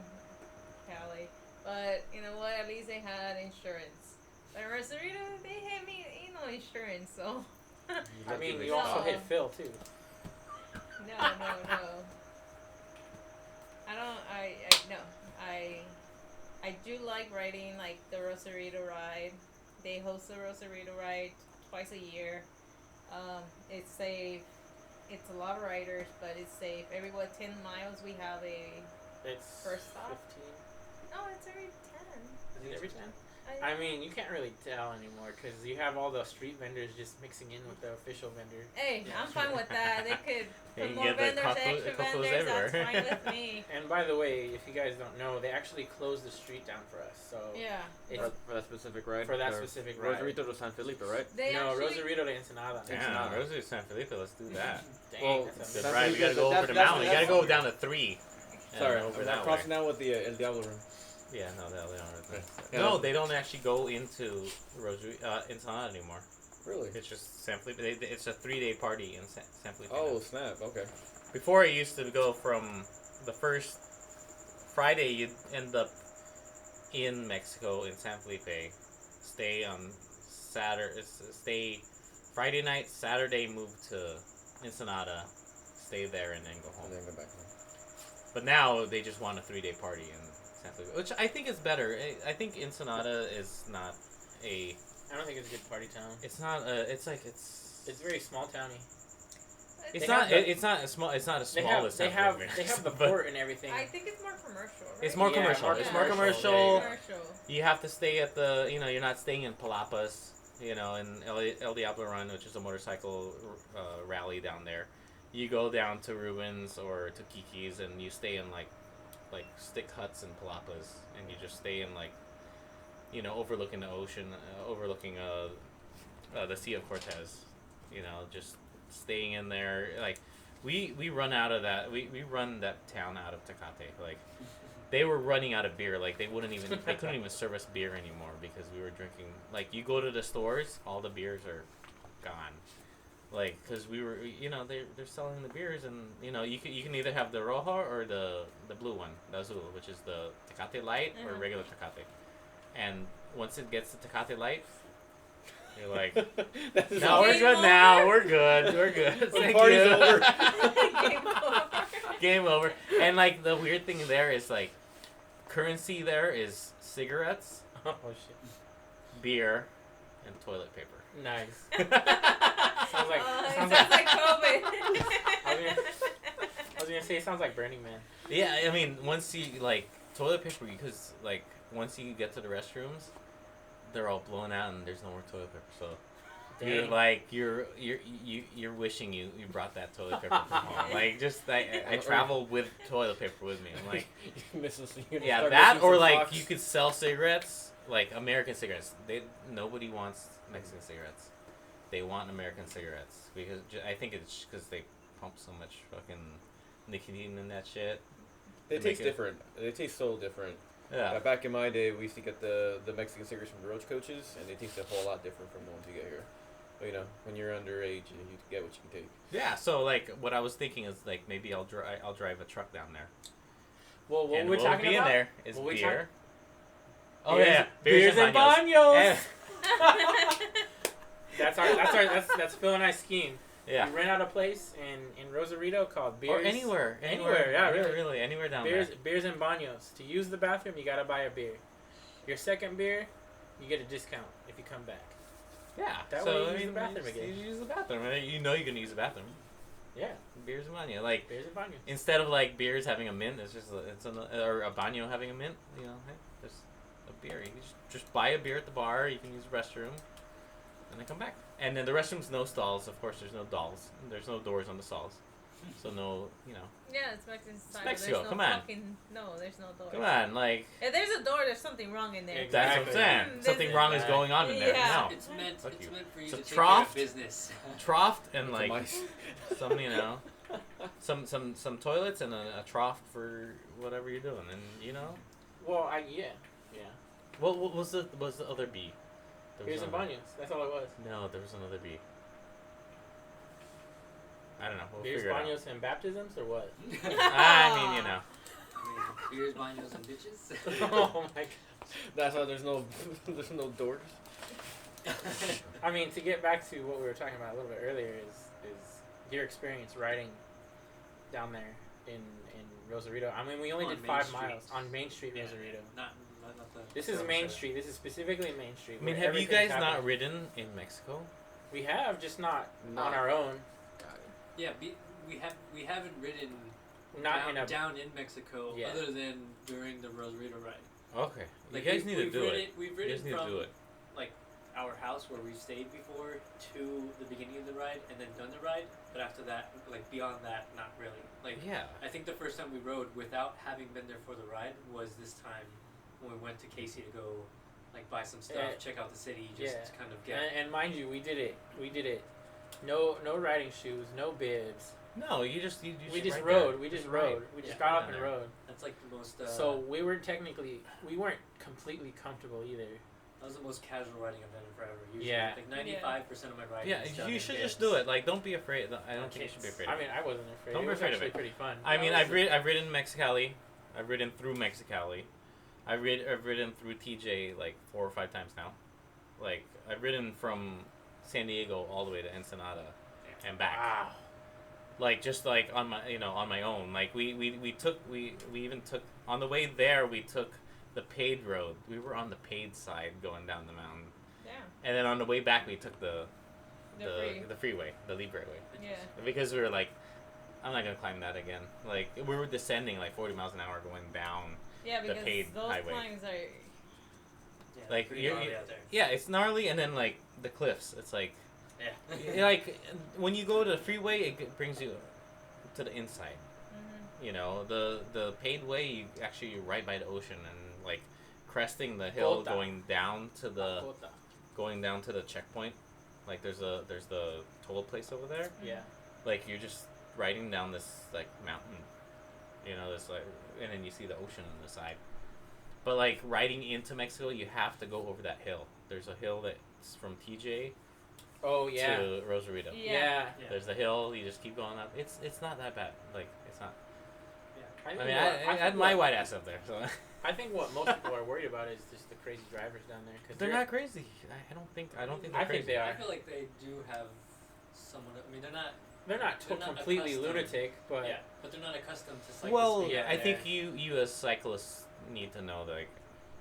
Speaker 5: Cali. But you know what? At least they had insurance. But in Rosarito, they had me, insurance. So
Speaker 2: I mean, you
Speaker 5: No.
Speaker 2: also hit Phil too.
Speaker 5: no. I do like riding like the Rosarito ride. They host the Rosarito ride twice a year. It's safe. It's a lot of riders, but it's safe. Every 10 miles we have a.
Speaker 2: It's
Speaker 5: First stop?
Speaker 2: 15.
Speaker 5: No, it's every 10.
Speaker 2: Is it every 10? I mean, you can't really tell anymore because you have all the street vendors just mixing in with the official vendor.
Speaker 5: Hey, I'm fine with that. They could
Speaker 3: You
Speaker 5: put
Speaker 3: can
Speaker 5: more
Speaker 3: get the
Speaker 5: vendors,
Speaker 3: cocos-
Speaker 5: extra
Speaker 3: cocos
Speaker 5: vendors. That's
Speaker 3: everywhere.
Speaker 5: fine with me.
Speaker 2: And by the way, if you guys don't know, they actually closed the street down for us. So
Speaker 5: Yeah.
Speaker 2: it's
Speaker 1: For that specific ride?
Speaker 2: for that
Speaker 1: Or
Speaker 2: specific ride.
Speaker 1: Rosarito to San Felipe, right?
Speaker 5: They
Speaker 2: no,
Speaker 5: actually,
Speaker 2: Rosarito to Ensenada.
Speaker 3: yeah, Rosarito San Felipe, let's do that.
Speaker 2: Dang,
Speaker 1: Well,
Speaker 2: that's
Speaker 3: Good
Speaker 1: San
Speaker 3: ride. We
Speaker 1: Felipe,
Speaker 3: gotta go over the
Speaker 1: that's-
Speaker 3: mountain. You gotta
Speaker 1: that's-
Speaker 3: go down to 3. and
Speaker 1: Sorry,
Speaker 3: over
Speaker 1: I'm
Speaker 3: that
Speaker 1: crossing
Speaker 3: way.
Speaker 1: down with the El Diablo room.
Speaker 3: Yeah, no, they don't.
Speaker 1: Yeah,
Speaker 3: No,
Speaker 1: that's-
Speaker 3: they don't actually go into Ensenada anymore.
Speaker 1: Really?
Speaker 3: It's just San Felipe. It's a 3-day party in San Felipe.
Speaker 1: Oh, snap. Okay.
Speaker 3: Before it used to go from the first Friday, you'd end up in Mexico in San Felipe, stay on stay Friday night, Saturday move to Ensenada, stay there, and then go home.
Speaker 1: And then go back home.
Speaker 3: But now they just want a 3-day party in San Felipe, which I think is better. I think Ensenada is not a.
Speaker 2: I don't think it's a good party town.
Speaker 3: It's not a. It's like
Speaker 2: It's very small towny.
Speaker 3: It's
Speaker 2: They
Speaker 3: not.
Speaker 2: have the-
Speaker 3: It's not a small. It's not a
Speaker 2: They
Speaker 3: smallest.
Speaker 2: have the
Speaker 3: but
Speaker 2: port and everything.
Speaker 5: I think it's more commercial, right?
Speaker 3: It's more
Speaker 2: Yeah,
Speaker 3: commercial.
Speaker 2: more
Speaker 3: It's more
Speaker 2: commercial.
Speaker 3: commercial.
Speaker 5: Commercial.
Speaker 3: You have to stay at the. You're not staying in Palapas. In El Diablo Run, which is a motorcycle rally down there. You go down to Ruins or to Kiki's, and you stay in like stick huts in Palapas, and you just stay in overlooking the ocean, overlooking the Sea of Cortez. Just staying in there. Like we run out of that. We run that town out of Tecate. Like they were running out of beer. Like they couldn't even serve us beer anymore because we were drinking. Like you go to the stores, all the beers are gone. Like because we were, they're selling the beers, and you can either have the Roja or the blue one, the Azul, which is the Tecate Light or
Speaker 5: Uh-huh.
Speaker 3: regular Tecate. And once it gets to Tecate Light, you're like,
Speaker 1: That's
Speaker 3: no, we're
Speaker 5: Game
Speaker 3: good
Speaker 5: over.
Speaker 3: now. We're good. We're good.
Speaker 1: The
Speaker 3: Thank
Speaker 1: party's
Speaker 3: you.
Speaker 1: over.
Speaker 5: Game over.
Speaker 3: Game over. And like the weird thing there is like currency there is cigarettes,
Speaker 2: Oh shit!
Speaker 3: beer, and toilet paper.
Speaker 2: Nice.
Speaker 5: It
Speaker 2: sounds like
Speaker 5: sounds like COVID.
Speaker 2: I was gonna say it sounds like Burning Man.
Speaker 3: Yeah, I mean once you like toilet paper, because like once you get to the restrooms, they're all blown out and there's no more toilet paper. So you're
Speaker 2: Dang.
Speaker 3: like you're wishing you brought that toilet paper from home. Like just I travel with toilet paper with me. I'm like. Yeah, that or like you could sell cigarettes, like American cigarettes. Nobody wants Mexican cigarettes. They want American cigarettes because I think it's because they pump so much fucking nicotine in that shit.
Speaker 1: They
Speaker 3: to
Speaker 1: taste
Speaker 3: make it-
Speaker 1: different. They taste so different.
Speaker 3: Yeah.
Speaker 1: Back in my day, we used to get the Mexican cigarettes from the Roach coaches, and they taste a whole lot different from the ones you get here. But, when you're underage, you get what you can take.
Speaker 3: Yeah. So like, what I was thinking is like maybe I'll drive a truck down there.
Speaker 2: Well, what
Speaker 3: And
Speaker 2: we're
Speaker 3: what
Speaker 2: talking
Speaker 3: will be
Speaker 2: about?
Speaker 3: in there is
Speaker 2: What we
Speaker 3: beer. Oh
Speaker 2: Beers-
Speaker 3: yeah,
Speaker 2: beers and
Speaker 3: baños.
Speaker 2: baños. That's Phil and I's scheme.
Speaker 3: Yeah.
Speaker 2: We rent out a place in Rosarito called Beers.
Speaker 3: Or anywhere.
Speaker 2: Yeah, really.
Speaker 3: Anywhere down
Speaker 2: Beers and baños. To use the bathroom, you gotta buy a beer. Your second beer, you get a discount if you come back.
Speaker 3: there. Yeah.
Speaker 2: That
Speaker 3: so
Speaker 2: way you
Speaker 3: I
Speaker 2: use
Speaker 3: mean,
Speaker 2: the bathroom
Speaker 3: you just-
Speaker 2: again.
Speaker 3: You use the bathroom. You're gonna use the bathroom.
Speaker 2: Yeah,
Speaker 3: Beers and baño. Like,
Speaker 2: beers and baños.
Speaker 3: instead of like beers having a mint, or a baño having a mint. You know, hey, just a beer. You just buy a beer at the bar. You can use the restroom, and then come back. And then the restroom's no stalls. Of course, there's no dolls. There's no doors on the stalls, so no, you know.
Speaker 5: Yeah, it's Mexican style.
Speaker 3: Mexico,
Speaker 5: There's no
Speaker 3: come on.
Speaker 5: there's no door.
Speaker 3: Come on, like.
Speaker 5: If there's a door, there's something wrong in there.
Speaker 2: Exactly.
Speaker 3: That's what I'm saying.
Speaker 5: Mm,
Speaker 3: Something wrong is going on in there.
Speaker 5: Yeah.
Speaker 3: No.
Speaker 4: It's meant.
Speaker 3: Fuck
Speaker 4: It's
Speaker 3: you.
Speaker 4: meant for you
Speaker 3: It's a
Speaker 4: to take care of
Speaker 3: trough.
Speaker 4: business.
Speaker 3: Trough and
Speaker 1: With
Speaker 3: like
Speaker 1: mice.
Speaker 3: some, you know, some toilets and a trough for whatever you're doing, and you know.
Speaker 2: Well, yeah.
Speaker 3: What was the other B? There was
Speaker 2: Beers and
Speaker 3: another-
Speaker 2: baños. That's all it was.
Speaker 3: No, there was another B. I don't know. We'll
Speaker 2: Beers,
Speaker 3: figure it out.
Speaker 2: baños, and baptisms, or what?
Speaker 3: I mean, you know.
Speaker 4: Beers, baños, and bitches.
Speaker 2: Oh my god.
Speaker 1: That's why there's no there's no doors.
Speaker 2: I mean, to get back to what we were talking about a little bit earlier is your experience riding down there in Rosarito. I mean, we only
Speaker 4: On
Speaker 2: did
Speaker 4: Main
Speaker 2: 5
Speaker 4: Street.
Speaker 2: miles on Main Street,
Speaker 4: Yeah,
Speaker 2: Rosarito.
Speaker 4: Not the.
Speaker 2: This is Main Street. This is specifically Main Street.
Speaker 3: I mean,
Speaker 2: where
Speaker 3: have you
Speaker 2: everything's
Speaker 3: guys not
Speaker 2: happening.
Speaker 3: ridden in Mexico?
Speaker 2: We have, just not
Speaker 1: Not-
Speaker 2: on our own.
Speaker 1: Got it.
Speaker 4: Yeah, we haven't ridden
Speaker 2: Not
Speaker 4: down,
Speaker 2: in a.
Speaker 4: down in Mexico
Speaker 2: Yeah.
Speaker 4: other than during the Rosarito ride.
Speaker 3: Okay.
Speaker 4: Like
Speaker 3: you guys
Speaker 4: we've
Speaker 3: need to do
Speaker 4: ridden,
Speaker 3: it.
Speaker 4: We've
Speaker 3: You
Speaker 4: ridden
Speaker 3: guys need to
Speaker 4: from
Speaker 3: do it.
Speaker 4: like our house where we stayed before to the beginning of the ride and then done the ride. But after that, like beyond that, not really. Like
Speaker 3: Yeah.
Speaker 4: I think the first time we rode without having been there for the ride was this time when we went to Casey to go like buy some stuff,
Speaker 2: Yeah.
Speaker 4: check out the city, just
Speaker 2: Yeah.
Speaker 4: kind of get.
Speaker 2: And mind you, we did it. No riding shoes, no bibs.
Speaker 3: No, you just
Speaker 2: We
Speaker 3: should
Speaker 2: just
Speaker 3: ride
Speaker 2: rode.
Speaker 3: there.
Speaker 2: We just
Speaker 3: ride.
Speaker 2: rode. We just
Speaker 4: Yeah,
Speaker 2: got
Speaker 3: right
Speaker 2: up and
Speaker 3: there.
Speaker 2: rode.
Speaker 4: That's like the most.
Speaker 2: So we weren't completely comfortable either.
Speaker 4: that was the most casual riding I've done in forever. Usually,
Speaker 2: Yeah.
Speaker 4: like 95% of my riding.
Speaker 3: Yeah,
Speaker 4: is done
Speaker 3: you
Speaker 4: in
Speaker 3: should
Speaker 4: bibs.
Speaker 3: just do it. Like, don't be afraid. I don't
Speaker 4: On
Speaker 3: think you should be
Speaker 4: kids.
Speaker 3: afraid.
Speaker 2: I
Speaker 3: Of
Speaker 2: mean, I wasn't afraid.
Speaker 3: Don't
Speaker 2: it
Speaker 3: be
Speaker 2: was
Speaker 3: afraid of
Speaker 2: actually
Speaker 3: it.
Speaker 2: pretty fun.
Speaker 3: I mean,
Speaker 4: Well,
Speaker 3: I've ridden Mexicali. I've ridden through Mexicali. I've ridden through TJ like 4 or 5 times now. Like, I've ridden from San Diego all the way to Ensenada and back.
Speaker 2: Wow.
Speaker 3: Like, just like on my own. Like, we even took on the way there. We took the paved road. We were on the paved side going down the mountain,
Speaker 5: Yeah.
Speaker 3: and then on the way back we took the
Speaker 5: Free.
Speaker 3: freeway, the Libre way,
Speaker 5: Yeah.
Speaker 3: because we were like, I'm not gonna climb that again. Like, we were descending like 40 miles an hour going down.
Speaker 5: Yeah,
Speaker 3: The
Speaker 5: because
Speaker 3: paid
Speaker 5: those
Speaker 3: highway.
Speaker 5: climbs are.
Speaker 4: Yeah,
Speaker 3: Like,
Speaker 4: pretty
Speaker 3: you're-
Speaker 4: gnarly
Speaker 3: you-
Speaker 4: out there.
Speaker 3: Yeah, it's gnarly, and then like the cliffs. It's like,
Speaker 4: Yeah.
Speaker 3: like when you go to the freeway, it brings you to the inside.
Speaker 5: Mm-hmm.
Speaker 3: You know, the paved way, you're right by the ocean, and like cresting the hill,
Speaker 2: Cota.
Speaker 3: going down to the
Speaker 2: Cota.
Speaker 3: checkpoint. Like there's the toll place over there.
Speaker 2: Yeah.
Speaker 3: Like you're just riding down this like mountain, you know, this like, and then you see the ocean on the side. But like riding into Mexico, you have to go over that hill. There's a hill that's from TJ
Speaker 2: Oh yeah.
Speaker 3: to Rosarito.
Speaker 5: Yeah.
Speaker 2: Yeah.
Speaker 4: Yeah.
Speaker 3: There's the hill. You just keep going up. It's not that bad. Like it's not.
Speaker 4: Yeah.
Speaker 3: I mean, I had my white ass up there, so
Speaker 2: I think what most people are worried about is just the crazy drivers down there. Cause
Speaker 3: they're not crazy. I don't think they're
Speaker 2: I
Speaker 3: crazy.
Speaker 2: think they are.
Speaker 4: I feel like they do have somewhat. I mean, they're not.
Speaker 2: They're not
Speaker 4: They're not
Speaker 2: completely
Speaker 4: accustomed.
Speaker 2: lunatic, but
Speaker 4: Yeah, but they're not accustomed to cycling.
Speaker 3: Well,
Speaker 2: Yeah,
Speaker 3: I think
Speaker 2: yeah.
Speaker 3: you as cyclists need to know that like,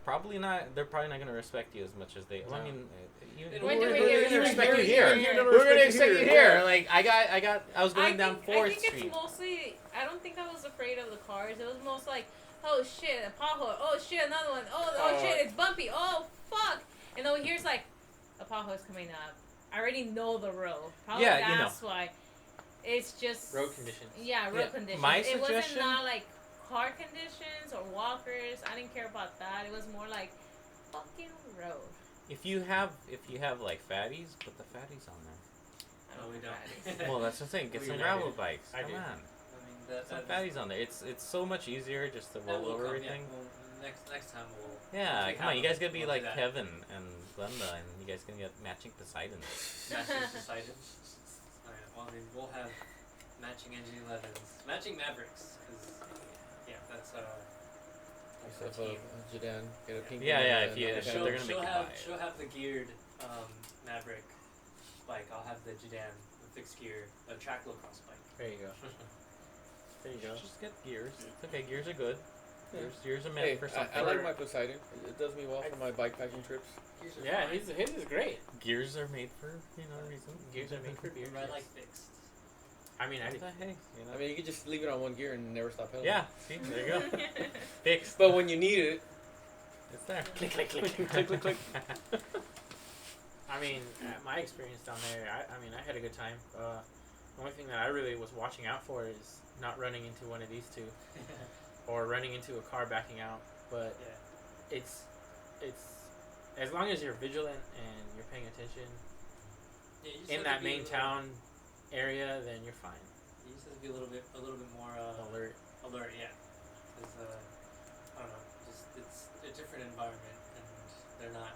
Speaker 3: probably not. They're probably not going to respect you as much as they. Well, I
Speaker 2: No.
Speaker 3: mean, you,
Speaker 4: They
Speaker 5: When
Speaker 4: don't-
Speaker 5: do we
Speaker 4: we're
Speaker 5: get
Speaker 4: gonna
Speaker 5: here?
Speaker 3: respect you
Speaker 5: We're
Speaker 3: here.
Speaker 5: here.
Speaker 3: We're going to expect you here. Like I was going down
Speaker 5: I
Speaker 3: 4th
Speaker 5: think
Speaker 3: Street.
Speaker 5: it's mostly. I don't think I was afraid of the cars. It was most like, oh shit, a pothole. Oh shit, another one. Oh shit, it's bumpy. Oh fuck. And over here's like, a pothole's coming up. I already know the road. Probably
Speaker 3: Yeah, you know.
Speaker 5: that's why. It's just
Speaker 2: road conditions.
Speaker 5: Yeah, road
Speaker 3: Yeah,
Speaker 5: conditions.
Speaker 3: my
Speaker 5: It wasn't
Speaker 3: suggestion-
Speaker 5: not like car conditions or walkers. I didn't care about that. It was more like fucking road.
Speaker 3: If you have like fatties, put the fatties on there.
Speaker 5: I
Speaker 4: No,
Speaker 5: don't
Speaker 4: we
Speaker 5: know
Speaker 4: don't.
Speaker 5: what that is.
Speaker 3: Well, that's what I'm saying. Get
Speaker 2: We
Speaker 3: some
Speaker 2: do.
Speaker 3: gravel bikes.
Speaker 2: I
Speaker 3: Come
Speaker 2: do.
Speaker 3: on,
Speaker 4: I mean, that,
Speaker 3: some
Speaker 4: that's,
Speaker 3: fatties on there. It's so much easier just to
Speaker 4: that
Speaker 3: roll
Speaker 4: will
Speaker 3: over
Speaker 4: come,
Speaker 3: everything.
Speaker 4: Yeah. Well, next time we'll.
Speaker 3: Yeah,
Speaker 4: take
Speaker 3: come on, you guys gotta be
Speaker 4: we'll
Speaker 3: like
Speaker 4: do that.
Speaker 3: Kevin and Glenda, and you guys can get matching Poseidon.
Speaker 4: Matching Poseidon. Alright, well, I mean, we'll have matching engine 11s, matching Mavericks, because yeah, that's
Speaker 1: Yourself a Jidan, get a pink
Speaker 3: Yeah,
Speaker 1: one,
Speaker 3: yeah,
Speaker 1: and
Speaker 3: if you-
Speaker 1: another
Speaker 3: if
Speaker 1: kind
Speaker 3: they're
Speaker 1: of-
Speaker 3: gonna make you buy it.
Speaker 4: she'll have the geared Maverick bike. I'll have the Jidan, the fixed gear, a track low cost bike.
Speaker 2: There you go. There you go.
Speaker 3: Just get gears. It's okay, gears are good.
Speaker 1: Yeah.
Speaker 3: Gears are meant
Speaker 1: Hey,
Speaker 3: for
Speaker 1: I
Speaker 3: something.
Speaker 1: like my Poseidon. It does me well for my bikepacking trips.
Speaker 4: Gears are
Speaker 2: Yeah,
Speaker 4: fine.
Speaker 2: his is great.
Speaker 3: Gears are made for a reason.
Speaker 2: Gears are made for beer.
Speaker 4: I like fixed.
Speaker 2: I mean,
Speaker 3: Hey, you know.
Speaker 1: I mean, you could just leave it on one gear and never stop pedaling.
Speaker 3: Yeah, see, there you go. Fixed.
Speaker 1: But when you need it,
Speaker 3: It's there.
Speaker 2: click, click, click.
Speaker 1: click, click, click.
Speaker 2: I mean, my experience down there, I mean, I had a good time. The only thing that I really was watching out for is not running into one of these two, or running into a car backing out. But
Speaker 4: Yeah.
Speaker 2: it's as long as you're vigilant and you're paying attention
Speaker 4: Yeah, you just
Speaker 2: in
Speaker 4: have
Speaker 2: that
Speaker 4: to be
Speaker 2: main
Speaker 4: a little-
Speaker 2: town area, then you're fine.
Speaker 4: You just have to be a little bit more
Speaker 2: Alert.
Speaker 4: alert, yeah. Because I don't know, just it's a different environment, and they're not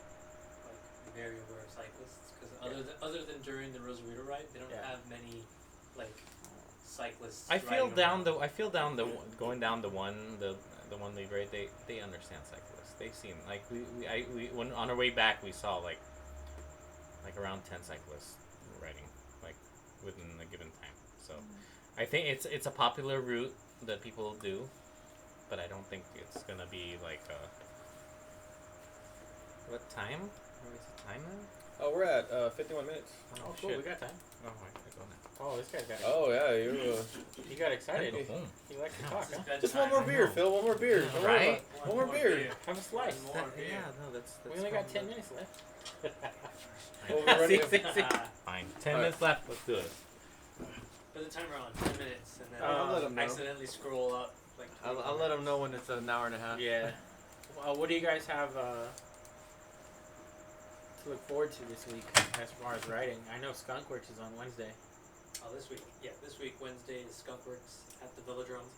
Speaker 4: like very aware of cyclists. Because other than during the Rosarito ride, they don't
Speaker 2: Yeah.
Speaker 4: have many like cyclists.
Speaker 3: I feel
Speaker 4: riding
Speaker 3: down
Speaker 4: around.
Speaker 3: the going down the one league right. They understand cyclists. They seem like we when on our way back we saw like around 10 cyclists riding like within a given time. So I think it's a popular route that people do, but I don't think it's gonna be like what time? What is the time now?
Speaker 1: Oh, we're at 51 minutes.
Speaker 2: Oh, cool. We got time.
Speaker 3: Oh, I gotta go now.
Speaker 2: Oh, this guy's got.
Speaker 1: Oh yeah, you.
Speaker 2: He got excited.
Speaker 3: Gotta go home.
Speaker 2: He likes to
Speaker 3: Yeah.
Speaker 2: talk,
Speaker 4: This is
Speaker 2: huh?
Speaker 4: bedtime.
Speaker 1: Just one more
Speaker 3: I
Speaker 1: beer,
Speaker 3: know.
Speaker 1: Phil. One more beer. Don't worry
Speaker 3: Right?
Speaker 1: about it. One more beer.
Speaker 2: Have a slice.
Speaker 4: One more beer.
Speaker 3: Yeah, no, that's
Speaker 2: We only got 10
Speaker 3: fine.
Speaker 2: minutes left.
Speaker 1: Well, we're running.
Speaker 2: See, see.
Speaker 3: Fine. 10
Speaker 1: Alright.
Speaker 3: minutes left. Let's do it.
Speaker 4: Put the timer on 10 minutes, and then
Speaker 1: I'll let 'em know.
Speaker 4: accidentally scroll up like.
Speaker 1: I'll let them know when it's an hour and a half.
Speaker 2: Yeah. Well, what do you guys have to look forward to this week as far as writing? I know Skunkworks is on Wednesday.
Speaker 4: Oh, this week. Yeah, this week Wednesday is Skunkworks at the Velodrome.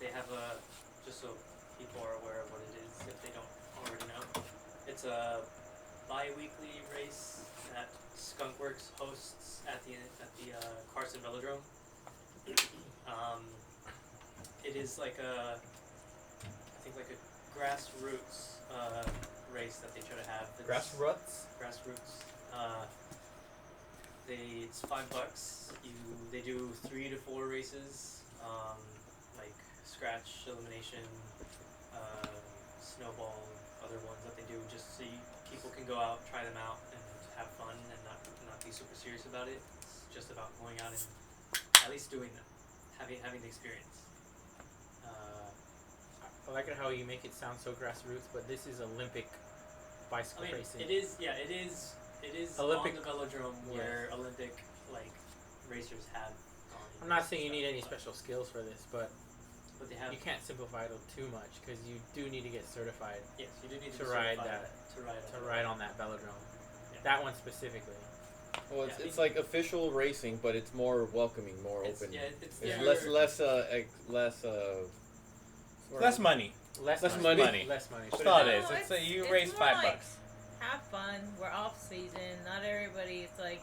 Speaker 4: They have a, just so people are aware of what it is if they don't already know. It's a bi-weekly race that Skunkworks hosts at the Carson Velodrome. It is like I think like a grassroots race that they try to have. It's
Speaker 3: Grassroots.
Speaker 4: Grassroots. It's $5. They do 3 to 4 races, like scratch, elimination, snowball, other ones that they do just so people can go out, try them out, and have fun and not be super serious about it. It's just about going out and at least doing them, having the experience.
Speaker 2: I like it how you make it sound so grassroots, but this is Olympic bicycle
Speaker 4: I mean,
Speaker 2: racing.
Speaker 4: it is
Speaker 2: Olympic-
Speaker 4: on the velodrome where Olympic racers have gone.
Speaker 2: I'm not saying you need any special skills for this, but
Speaker 4: but they have.
Speaker 2: you can't simplify it too much because you do need to get certified
Speaker 4: Yes, you do need
Speaker 2: to
Speaker 4: be
Speaker 2: ride
Speaker 4: certified
Speaker 2: that-
Speaker 4: to
Speaker 2: to ride on that velodrome.
Speaker 4: Yeah.
Speaker 2: That one specifically.
Speaker 1: Well,
Speaker 4: Yeah,
Speaker 1: it's like official racing, but it's more welcoming, more
Speaker 4: It's,
Speaker 1: open.
Speaker 4: yeah, it's
Speaker 1: It's
Speaker 4: their-
Speaker 3: Less money.
Speaker 2: Less
Speaker 1: money.
Speaker 2: money. Less money.
Speaker 3: That's
Speaker 2: Put
Speaker 3: all
Speaker 2: it
Speaker 3: it
Speaker 2: that
Speaker 3: is.
Speaker 2: way.
Speaker 5: it's-
Speaker 3: It's you
Speaker 5: it's
Speaker 3: raise
Speaker 5: more
Speaker 3: $5.
Speaker 5: like- Have fun. We're off season. Not everybody is like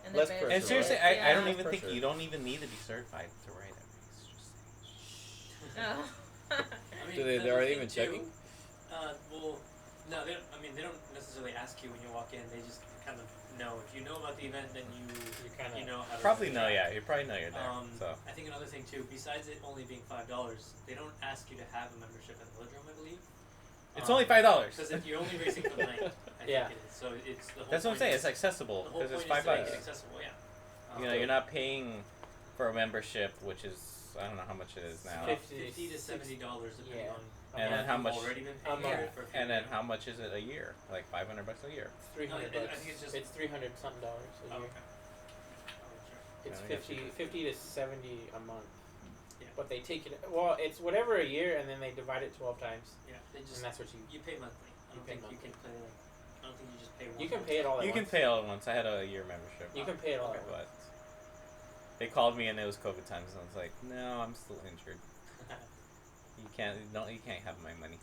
Speaker 5: in
Speaker 1: Less
Speaker 5: the best
Speaker 1: pressure,
Speaker 3: And seriously,
Speaker 5: shape.
Speaker 3: I
Speaker 5: Yeah.
Speaker 3: don't even think
Speaker 1: Pressure.
Speaker 3: you don't even need to be certified to ride that race. Just
Speaker 5: No.
Speaker 4: I mean,
Speaker 1: Do they-
Speaker 4: another
Speaker 1: are they
Speaker 4: thing
Speaker 1: even
Speaker 4: too,
Speaker 1: checking?
Speaker 4: Well, no, they don't. I mean, they don't necessarily ask you when you walk in. They just kind of know. If you know about the event, then you
Speaker 2: kind of
Speaker 4: know how to
Speaker 3: probably
Speaker 4: do
Speaker 3: know,
Speaker 4: it.
Speaker 3: yeah. You probably know you're there. So
Speaker 4: I think another thing too, besides it only being $5, they don't ask you to have a membership at the Velodrome, I believe.
Speaker 3: it's only $5.
Speaker 4: Because if you're only racing for the night, I
Speaker 2: Yeah.
Speaker 4: think it is. So it's the whole.
Speaker 3: That's what I'm
Speaker 4: point
Speaker 3: saying.
Speaker 4: is-
Speaker 3: It's accessible
Speaker 4: the whole
Speaker 3: because it's
Speaker 4: point is to make
Speaker 3: $5.
Speaker 4: it accessible, yeah.
Speaker 3: You know, you're not paying for a membership, which is I don't know how much it is now.
Speaker 4: About
Speaker 2: $50
Speaker 4: $50 to $70 depending
Speaker 2: Yeah.
Speaker 4: on.
Speaker 3: And then
Speaker 4: if
Speaker 3: how
Speaker 4: you've
Speaker 3: much-
Speaker 4: Already been
Speaker 2: a
Speaker 4: paying
Speaker 2: month.
Speaker 4: for a few
Speaker 3: And then
Speaker 4: years.
Speaker 3: how much is it a year? Like $500 a year.
Speaker 2: It's $300
Speaker 4: No, I
Speaker 2: bucks.
Speaker 4: think it's just-
Speaker 2: it's $300 something dollars a
Speaker 4: Oh,
Speaker 2: year.
Speaker 4: okay.
Speaker 2: It's
Speaker 3: Yeah, I think
Speaker 2: 50 to 70 a month.
Speaker 4: Yeah.
Speaker 2: But they take it. Well, it's whatever a year, and then they divide it 12 times,
Speaker 4: Yeah, they just
Speaker 2: and that's what you.
Speaker 4: you pay monthly. I
Speaker 2: You
Speaker 4: don't
Speaker 2: pay
Speaker 4: think you
Speaker 2: monthly.
Speaker 4: can pay I don't think you just pay one.
Speaker 2: You can pay it all at
Speaker 3: You can
Speaker 2: once.
Speaker 3: pay all at once. I had a year membership.
Speaker 2: You can pay it all at
Speaker 3: But
Speaker 2: once.
Speaker 3: they called me and it was COVID times, and I was like, no, I'm still injured. You can't have my money.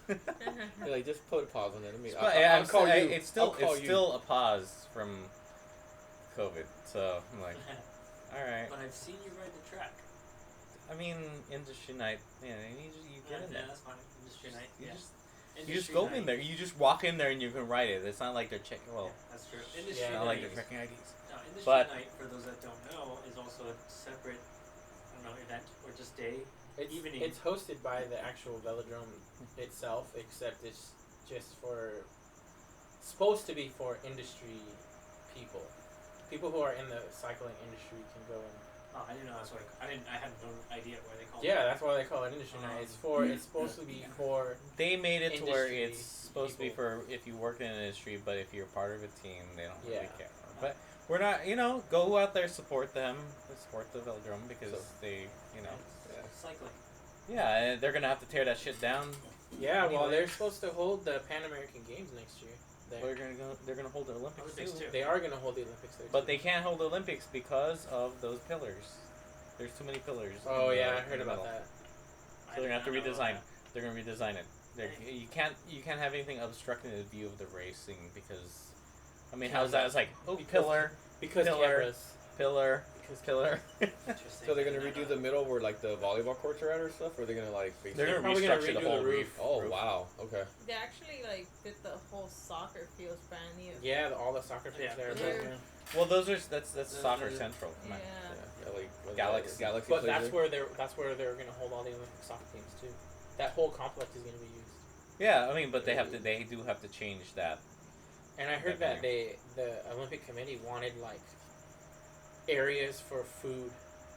Speaker 1: You're like, just put a pause on it. I mean,
Speaker 3: But yeah,
Speaker 1: I'll call you.
Speaker 3: It's still
Speaker 1: I'll call
Speaker 3: it's
Speaker 1: you.
Speaker 3: still a pause from COVID. So I'm like, all right.
Speaker 4: But I've seen you ride the track.
Speaker 3: I mean, industry night. Yeah, you get in
Speaker 4: Yeah,
Speaker 3: there.
Speaker 4: that's fine. Industry night.
Speaker 3: You
Speaker 4: yeah.
Speaker 3: just
Speaker 4: Industry
Speaker 3: you just go
Speaker 4: night.
Speaker 3: in there. You just walk in there and you can write it. It's not like they're checking. Well,
Speaker 4: Yeah, that's true.
Speaker 2: Yeah,
Speaker 4: Industry
Speaker 3: it's
Speaker 4: night.
Speaker 3: not like they're checking IDs.
Speaker 4: No, industry
Speaker 3: But-
Speaker 4: night, for those that don't know, is also a separate, I don't know, event or just day.
Speaker 2: It's,
Speaker 4: evening.
Speaker 2: it's hosted by the actual velodrome itself, except it's just for supposed to be for industry people. people who are in the cycling industry can go and.
Speaker 4: Oh, I didn't know that's what I had no idea why they called it.
Speaker 2: Yeah, that's why they call it industry night. It's supposed to be for.
Speaker 3: They made it to where
Speaker 2: Industry
Speaker 3: it's supposed to be
Speaker 2: people.
Speaker 3: for if you work in an industry, but if you're part of a team, they don't really
Speaker 2: Yeah.
Speaker 3: care. But we're not, go out there, support them, support the Velodrome because they,
Speaker 4: Cycling.
Speaker 3: yeah, and they're gonna have to tear that shit down.
Speaker 2: Yeah, well,
Speaker 3: Anyway.
Speaker 2: they're supposed to hold the Pan American Games next year.
Speaker 3: They're gonna hold the Olympics
Speaker 4: Olympics
Speaker 3: too.
Speaker 4: too.
Speaker 2: They are going to hold the Olympics there.
Speaker 3: But
Speaker 2: too.
Speaker 3: they can't hold the Olympics because of those pillars. There's too many pillars.
Speaker 2: Oh
Speaker 3: in
Speaker 2: yeah,
Speaker 3: the-
Speaker 2: I heard
Speaker 3: in the
Speaker 2: about
Speaker 3: middle.
Speaker 2: that.
Speaker 3: So they're gonna have to
Speaker 4: I did not know
Speaker 3: redesign.
Speaker 4: that.
Speaker 3: They're gonna redesign it. You can't have anything obstructing the view of the racing because, I mean, how's that? It's like pillar,
Speaker 2: Because
Speaker 3: Pillar.
Speaker 2: cameras.
Speaker 3: pillar, pillar.
Speaker 4: Interesting.
Speaker 6: So they're gonna
Speaker 4: I did
Speaker 6: redo
Speaker 4: not
Speaker 6: the
Speaker 4: know.
Speaker 6: middle where like the volleyball courts are at or stuff, or they're gonna like
Speaker 3: They're
Speaker 2: They're
Speaker 3: gonna
Speaker 2: probably gonna
Speaker 3: restructure the
Speaker 2: redo
Speaker 3: whole
Speaker 2: the
Speaker 3: roof.
Speaker 6: Oh wow, okay.
Speaker 5: They actually did the whole soccer fields brand new.
Speaker 2: Yeah, all the soccer fields
Speaker 4: Yeah.
Speaker 2: there.
Speaker 5: They're-
Speaker 3: Well, that's soccer central.
Speaker 5: Yeah.
Speaker 6: Yeah, like what
Speaker 3: Galaxy.
Speaker 6: is that, Galaxy.
Speaker 2: But
Speaker 6: plays
Speaker 2: that's
Speaker 6: there?
Speaker 2: where they're going to hold all the Olympic soccer teams too. That whole complex is going to be used.
Speaker 3: Yeah, I mean, but they do have to change that.
Speaker 2: And I heard that the Olympic Committee wanted like areas for food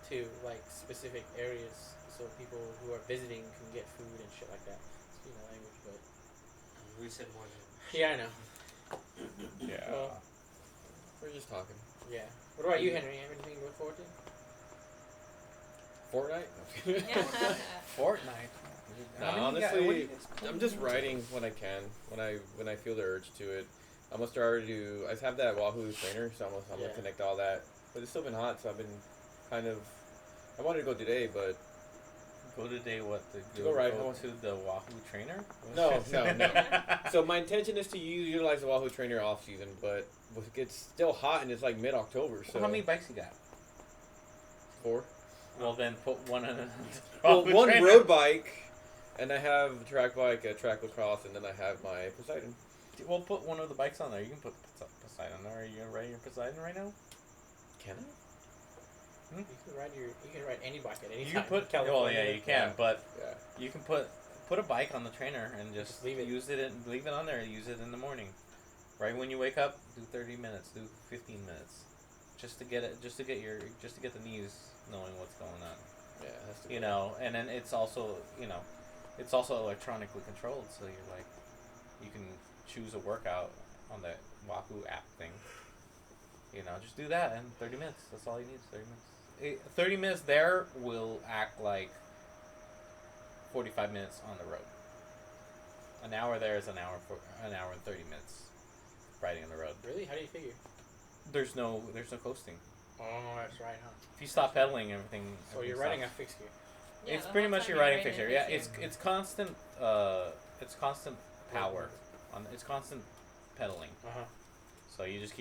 Speaker 2: too, like specific areas, so people who are visiting can get food and shit like that. Speaking of language, but
Speaker 4: We said more than.
Speaker 2: yeah, I know.
Speaker 3: Yeah.
Speaker 2: Well,
Speaker 6: We're just talking.
Speaker 2: yeah. What about you, Henry? You have anything to look forward to?
Speaker 6: Fortnite.
Speaker 3: Fortnite.
Speaker 6: No,
Speaker 3: I mean,
Speaker 6: honestly, I'm just writing when I can, when I feel the urge to it. I'm gonna start to. I have that Wahoo trainer, so I'm gonna connect all that. But it's still been hot, so I've been kind of. I wanted to go today, but
Speaker 3: Go today. What
Speaker 6: To go ride
Speaker 3: go
Speaker 6: home.
Speaker 3: to the Wahoo trainer?
Speaker 6: no. So my intention is to utilize the Wahoo trainer off season, but it's still hot and it's like mid October. So
Speaker 3: How many bikes you got?
Speaker 6: 4.
Speaker 3: Well, then put one on.
Speaker 6: Well,
Speaker 3: Wahoo
Speaker 6: one
Speaker 3: trainer.
Speaker 6: road bike, and I have a track bike, a track lacrosse, and then I have my Poseidon.
Speaker 3: We'll put one of the bikes on there. You can put Poseidon on there. Are you gonna ride your Poseidon right now?
Speaker 6: Can I?
Speaker 2: You can ride any bike at any
Speaker 3: You
Speaker 2: time.
Speaker 3: can put.
Speaker 2: California.
Speaker 3: Oh yeah, you can.
Speaker 6: Yeah.
Speaker 3: But
Speaker 6: Yeah.
Speaker 3: you can put a bike on the trainer and just
Speaker 2: leave it.
Speaker 3: Use it. Leave it on there. Use it in the morning. Right when you wake up, do 30 minutes. Do 15 minutes. Just to get the knees knowing what's going on.
Speaker 6: Yeah, that's the
Speaker 3: You know, and then it's also electronically controlled, so you're like, you can choose a workout on the Wahoo app thing. You know, just do that in 30 minutes. That's all you need. 30 minutes. 30 minutes there will act like 45 minutes on the road. An hour there is an hour and 30 minutes riding on the road.
Speaker 2: Really? How do you figure?
Speaker 3: There's no coasting.
Speaker 2: Oh, that's right, huh?
Speaker 3: If you stop pedaling, everything.
Speaker 2: So you're
Speaker 3: everything
Speaker 2: riding a
Speaker 3: stops.
Speaker 2: fixed gear.
Speaker 5: Yeah,
Speaker 3: It's
Speaker 5: the
Speaker 3: pretty
Speaker 5: whole
Speaker 3: much
Speaker 5: time
Speaker 3: your
Speaker 5: you're
Speaker 3: riding
Speaker 5: riding
Speaker 3: fixture.
Speaker 5: a
Speaker 3: Yeah,
Speaker 5: fixture.
Speaker 3: it's constant. It's constant power. It's constant pedaling.
Speaker 2: Uh-huh.
Speaker 3: So you have to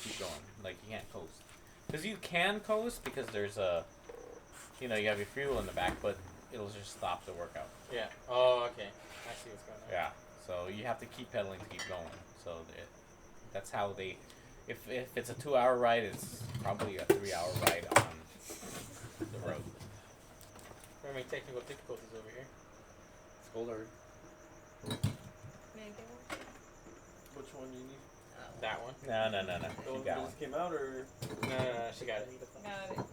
Speaker 3: keep going. Like you can't coast. Because you can coast because there's you have your fuel in the back, but it'll just stop the workout.
Speaker 2: Yeah. Oh, okay. I see what's going on.
Speaker 3: Yeah. So you have to keep pedaling to keep going. So that's how they. If it's a 2-hour ride, it's probably a 3-hour ride on the road.
Speaker 2: We're having technical difficulties over here.
Speaker 6: It's cold already.
Speaker 5: May I get one?
Speaker 7: Which one do you need?
Speaker 2: That one.
Speaker 3: No.
Speaker 7: The
Speaker 3: You
Speaker 7: one
Speaker 3: got
Speaker 7: that
Speaker 3: one.
Speaker 7: just came out, or
Speaker 2: No, she got it.
Speaker 5: Got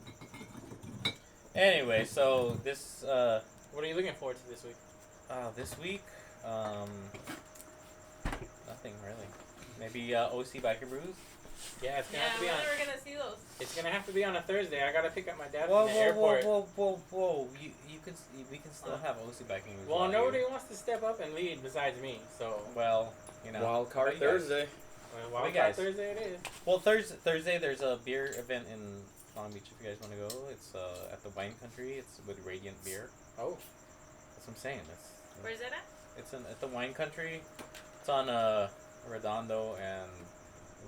Speaker 5: it.
Speaker 3: Anyway, so this
Speaker 2: What are you looking forward to this week?
Speaker 3: this week, nothing really. Maybe ocbikenbrews.
Speaker 2: Yeah, it's gonna
Speaker 5: Yeah,
Speaker 2: have to be
Speaker 5: when
Speaker 2: on.
Speaker 5: are we gonna see those?
Speaker 2: It's gonna have to be on a Thursday. I gotta pick up my dad
Speaker 3: Whoa,
Speaker 2: from the airport.
Speaker 3: whoa! We can still have ocbikenbrews.
Speaker 2: Well, nobody wants to step up and lead besides me. So,
Speaker 3: Well,
Speaker 6: Wild
Speaker 3: how
Speaker 6: Card
Speaker 3: about you guys?
Speaker 6: Thursday.
Speaker 2: Wild
Speaker 3: you guys?
Speaker 2: Card Thursday it is.
Speaker 3: Well, Thursday there's a beer event in Long Beach. If you guys want to go, it's at the Wine Country. It's with Radiant Beer.
Speaker 2: Oh,
Speaker 3: That's what I'm saying.
Speaker 5: Where's it at?
Speaker 3: It's at the Wine Country. It's on Redondo and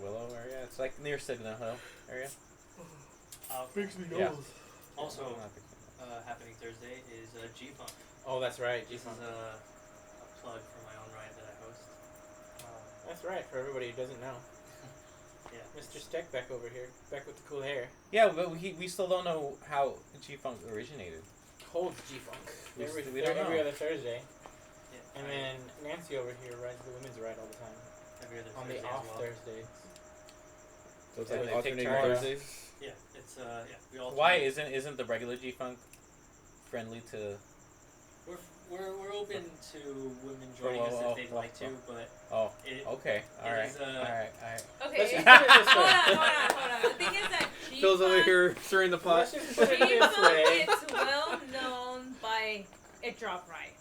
Speaker 3: Willow area. It's like near Signal Hill area.
Speaker 7: makes me
Speaker 3: Yeah.
Speaker 4: Also,
Speaker 3: Not big fan.
Speaker 4: happening Thursday is G-Funk.
Speaker 2: oh, that's right.
Speaker 4: This is
Speaker 2: G-Funk.
Speaker 4: a plug for my own ride that I host.
Speaker 2: That's right. For everybody who doesn't know,
Speaker 4: Yeah.
Speaker 2: Mr. Steck back over here, back with the cool hair,
Speaker 3: Yeah, but we still don't know how G-Funk originated.
Speaker 2: holds G-Funk
Speaker 3: We
Speaker 2: every
Speaker 3: don't
Speaker 2: every
Speaker 3: know.
Speaker 2: other Thursday,
Speaker 4: Yeah.
Speaker 2: and then Nancy over here rides the women's ride all the time
Speaker 4: every other
Speaker 2: on
Speaker 4: Thursday
Speaker 2: the
Speaker 4: as
Speaker 2: off
Speaker 4: well.
Speaker 2: Thursdays.
Speaker 6: So it's
Speaker 2: Yeah,
Speaker 6: like
Speaker 2: they take
Speaker 6: alternating
Speaker 2: turns.
Speaker 6: Thursdays.
Speaker 4: Yeah, it's we all.
Speaker 3: Why isn't the regular G Funk friendly to?
Speaker 4: We're open to women joining us if they'd like to, but
Speaker 3: Oh,
Speaker 4: it,
Speaker 3: okay, all right.
Speaker 5: Okay.
Speaker 2: Let's just put it this way.
Speaker 5: Hold on. The thing is that
Speaker 6: Phil's over
Speaker 5: G-Funk,
Speaker 6: here stirring the pot.
Speaker 2: Let's just put it this
Speaker 5: G-Funk
Speaker 2: way.
Speaker 5: is well known by it drop right.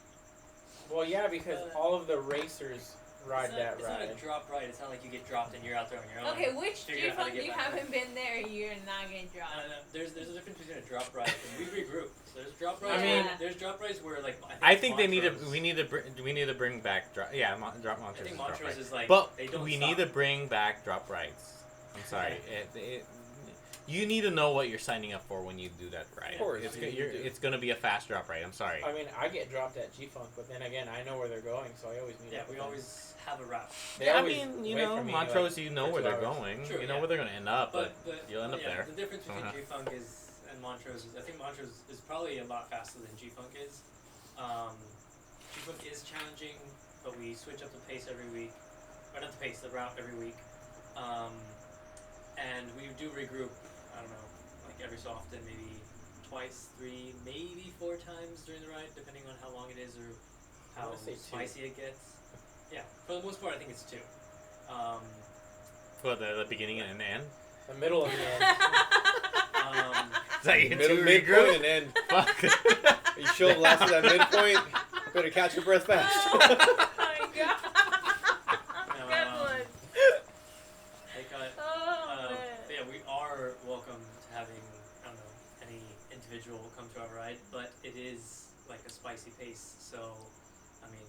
Speaker 2: Well, yeah, because all of the racers ride
Speaker 4: it's
Speaker 2: that
Speaker 4: not
Speaker 2: ride.
Speaker 4: a drop right. It's not like you get dropped and you're out there on your own.
Speaker 5: Okay, which
Speaker 4: Figure out how to
Speaker 5: G-Funk
Speaker 4: get
Speaker 5: you
Speaker 4: back
Speaker 5: haven't been there, you're not getting dropped.
Speaker 4: There's a difference between a drop ride and we regroup. So there's drop rides.
Speaker 5: I mean,
Speaker 4: there's drop rides where like
Speaker 3: I think they
Speaker 4: Montrose-
Speaker 3: we need to bring back drop. Yeah, drop
Speaker 4: I
Speaker 3: Montrose.
Speaker 4: think
Speaker 3: Drop
Speaker 4: Montrose
Speaker 3: rides.
Speaker 4: is like,
Speaker 3: But
Speaker 4: they don't
Speaker 3: we
Speaker 4: stop.
Speaker 3: need to bring back drop rides. I'm sorry. You need to know what you're signing up for when you do that ride.
Speaker 6: Of course,
Speaker 3: It's,
Speaker 6: you do.
Speaker 3: it's going to be a fast drop ride. I'm sorry.
Speaker 2: I mean, I get dropped at G-Funk, but then again, I know where they're going, so I always meet
Speaker 4: Yeah,
Speaker 2: up with
Speaker 4: we
Speaker 2: them.
Speaker 4: always have a route.
Speaker 2: They
Speaker 3: Yeah, I
Speaker 2: always
Speaker 3: mean, you
Speaker 2: wait
Speaker 3: know,
Speaker 2: for me,
Speaker 3: Montrose,
Speaker 2: like,
Speaker 3: you know
Speaker 2: for
Speaker 3: where
Speaker 2: 2
Speaker 3: they're
Speaker 2: hours.
Speaker 3: going.
Speaker 4: True,
Speaker 3: you know
Speaker 4: yeah.
Speaker 3: where they're going to end up, but
Speaker 4: But
Speaker 3: you'll end up
Speaker 4: yeah,
Speaker 3: there.
Speaker 4: The difference between
Speaker 3: Uh-huh.
Speaker 4: G-Funk and Montrose is I think Montrose is probably a lot faster than G-Funk is. G-Funk is challenging, but we switch up the pace every week. Or not the pace, the route every week. And we do regroup, I don't know, like every so often, maybe twice, 3, maybe 4 times during the ride, depending on how long it is or
Speaker 2: I
Speaker 4: how
Speaker 2: wanna say 2.
Speaker 4: spicy it gets. Yeah, for the most part, I think it's 2.
Speaker 3: What, the beginning and end?
Speaker 2: The middle of the end.
Speaker 3: Is that your
Speaker 6: Middle,
Speaker 3: two
Speaker 6: midpoint
Speaker 3: regroup?
Speaker 6: and end.
Speaker 3: Fuck.
Speaker 6: You show up last to that midpoint. Better catch your breath fast.
Speaker 5: Oh my god. Good one.
Speaker 4: They got,
Speaker 5: Oh man.
Speaker 4: but yeah, we are welcome to having, I don't know, any individual come to our ride, but it is like a spicy pace, so, I mean...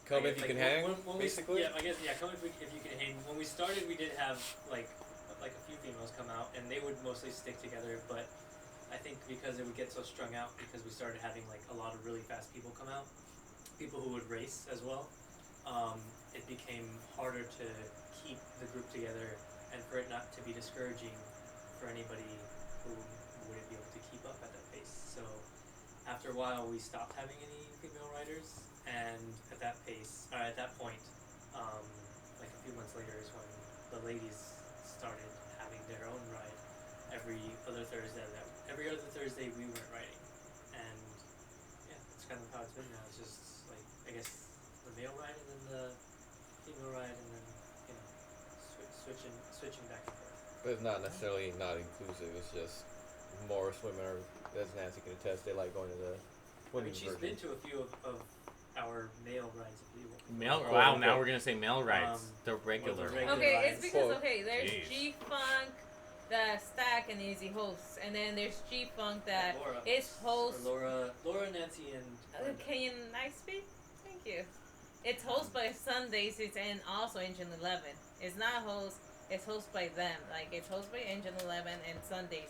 Speaker 6: Come
Speaker 4: I
Speaker 6: if you
Speaker 4: guess,
Speaker 6: can
Speaker 4: like,
Speaker 6: hang,
Speaker 4: when
Speaker 6: basically.
Speaker 4: Yeah, I guess, yeah, come if you can hang. When we started, we did have, like a few females come out, and they would mostly stick together, but I think because it would get so strung out, because we started having, like, a lot of really fast people come out, people who would race as well, it became harder to keep the group together and for it not to be discouraging for anybody who wouldn't be able to keep up at that pace. So after a while, we stopped having any female riders, and at that pace, or at that point, like a few months later is when the ladies started having their own ride every other Thursday. Every other Thursday we went riding, and yeah, that's kind of how it's been now. It's just like, I guess, the male ride and then the female ride, and then, you know, switching back and forth.
Speaker 6: But it's not necessarily not inclusive. It's just more women are, as Nancy can attest, they like going to the
Speaker 4: I mean,
Speaker 6: women's
Speaker 4: she's
Speaker 6: version.
Speaker 4: been to a few of our male rides, I believe.
Speaker 3: Male?
Speaker 6: Quote,
Speaker 3: Wow,
Speaker 6: unquote.
Speaker 3: now we're going to say male rides. The regular.
Speaker 4: regular
Speaker 5: Okay,
Speaker 4: rides.
Speaker 5: it's because
Speaker 6: Quote.
Speaker 5: there's
Speaker 3: Jeez.
Speaker 5: G-Funk, the Stack, and Easy Hosts, and then there's G-Funk that
Speaker 4: Laura.
Speaker 5: is host.
Speaker 4: Or Laura, Nancy, and Brenda.
Speaker 5: Can I speak? Thank you. It's hosted by Sundays, and also Engine 11. It's not host. It's hosted by them. Like, it's hosted by Engine 11 and Sundays.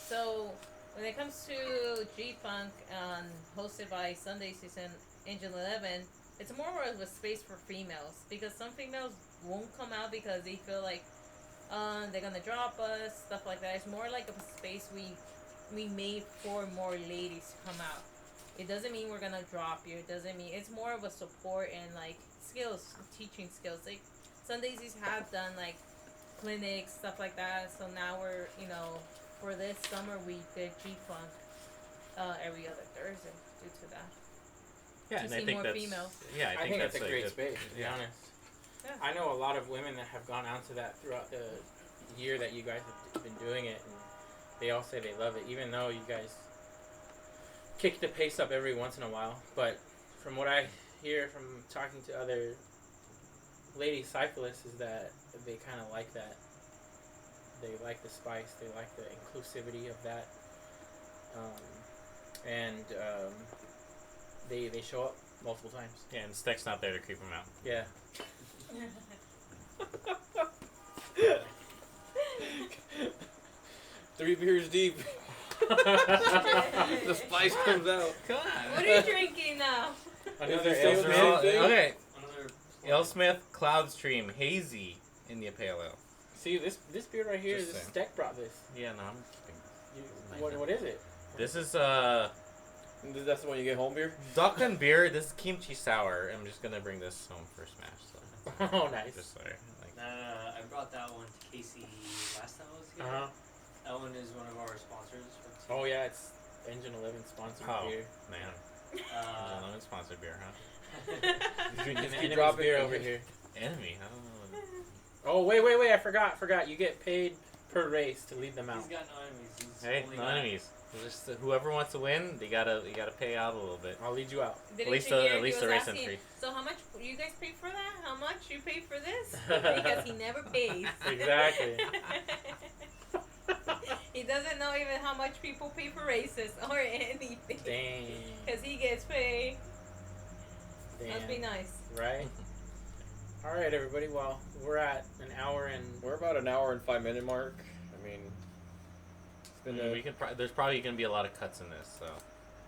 Speaker 5: So when it comes to G-Funk, hosted by Sundays and Engine 11, it's more of a space for females, because some females won't come out because they feel like they're gonna drop us, stuff like that. It's more like a space we made for more ladies to come out. It doesn't mean we're gonna drop you. It doesn't mean, it's more of a support and like skills, teaching skills. Like Sundays have done like clinics, stuff like that. So now we're, for this summer we did G-Funk every other Thursday due to that.
Speaker 3: Yeah,
Speaker 5: to
Speaker 3: and
Speaker 5: see
Speaker 3: I think
Speaker 5: more
Speaker 3: that's
Speaker 5: females.
Speaker 3: Yeah,
Speaker 2: I think
Speaker 3: that's
Speaker 2: it's a great
Speaker 3: good-
Speaker 2: space, to be
Speaker 3: yeah.
Speaker 2: honest.
Speaker 5: Yeah.
Speaker 2: I know a lot of women that have gone out to that throughout the year that you guys have been doing it, and they all say they love it, even though you guys kick the pace up every once in a while. But from what I hear from talking to other lady cyclists is that they kind of like that. They like the spice. They like the inclusivity of that. They show up multiple times.
Speaker 3: Yeah, and Steck's not there to creep him out.
Speaker 2: Yeah.
Speaker 6: Three beers deep. The spice comes out.
Speaker 3: Come on.
Speaker 5: What are you drinking now?
Speaker 2: Another
Speaker 6: Is it
Speaker 2: ale
Speaker 6: the same
Speaker 2: smith.
Speaker 6: thing?
Speaker 3: Okay,
Speaker 4: Another
Speaker 3: Alesmith Cloudstream Hazy India Pale Ale.
Speaker 2: See, this beer right here,
Speaker 3: Just
Speaker 2: this
Speaker 3: saying.
Speaker 2: Steck brought this.
Speaker 3: Yeah, no, I'm keeping.
Speaker 2: What is it?
Speaker 3: This is
Speaker 6: That's the one you get home beer?
Speaker 3: Duckland beer. This is kimchi sour. I'm just gonna bring this home for Smash. So
Speaker 2: Oh, nice.
Speaker 3: just sorry. Like,
Speaker 4: I brought that one to Casey last time I was here. That one is one of our sponsors.
Speaker 2: Oh yeah, it's Engine 11 sponsored beer.
Speaker 3: Man. Engine 11 sponsored beer, huh?
Speaker 2: Drinking
Speaker 6: Just
Speaker 2: the
Speaker 6: keep
Speaker 2: enemy's
Speaker 6: dropping
Speaker 2: beer
Speaker 6: it.
Speaker 2: over here.
Speaker 3: Enemy, huh?
Speaker 2: Oh wait! I forgot. You get paid per race to lead them out.
Speaker 4: He's got no enemies. He's
Speaker 3: Hey,
Speaker 4: only
Speaker 3: no
Speaker 4: got-
Speaker 3: enemies. Just whoever wants to win, you gotta pay out a little bit.
Speaker 2: I'll lead you out.
Speaker 5: Didn't
Speaker 3: At least
Speaker 5: you hear
Speaker 3: at
Speaker 5: he
Speaker 3: least
Speaker 5: was
Speaker 3: the race
Speaker 5: asking,
Speaker 3: entry.
Speaker 5: So how much you guys pay for that? How much you pay for this? Because he never pays.
Speaker 2: Exactly.
Speaker 5: He doesn't know even how much people pay for races or anything.
Speaker 2: Dang.
Speaker 5: Because he gets paid.
Speaker 2: Damn.
Speaker 5: Must be nice.
Speaker 2: Right. All right, everybody. Well, we're at an hour and.
Speaker 6: We're about an hour and 5 minute mark. I mean, it's been a,
Speaker 3: We can there's probably gonna be a lot of cuts in this, so.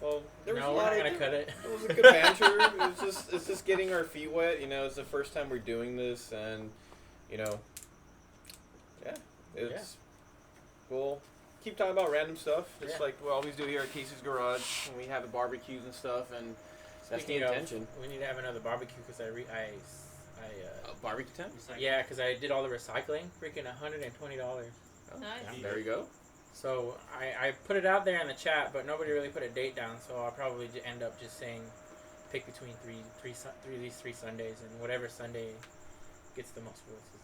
Speaker 6: well. There was
Speaker 2: No,
Speaker 6: a
Speaker 2: we're
Speaker 6: lot
Speaker 2: not
Speaker 6: of
Speaker 2: gonna cut it.
Speaker 6: It was a good banter. It's just getting our feet wet. You know, it's the first time we're doing this, and you know, yeah, it's we'll keep talking about random stuff, just
Speaker 2: Yeah.
Speaker 6: like we always do here at Casey's Garage when we have the barbecues and stuff, and that's
Speaker 2: Speaking
Speaker 6: the
Speaker 2: of,
Speaker 6: intention.
Speaker 2: we need to have another barbecue because
Speaker 6: Barbecue time.
Speaker 4: Recycle.
Speaker 2: yeah, because I did all the recycling. Freaking $120.
Speaker 6: Oh,
Speaker 5: Nice.
Speaker 6: there you go.
Speaker 2: So I put it out there in the chat, but nobody really put a date down. So I'll probably end up just saying, pick between these three Sundays, and whatever Sunday gets the most votes is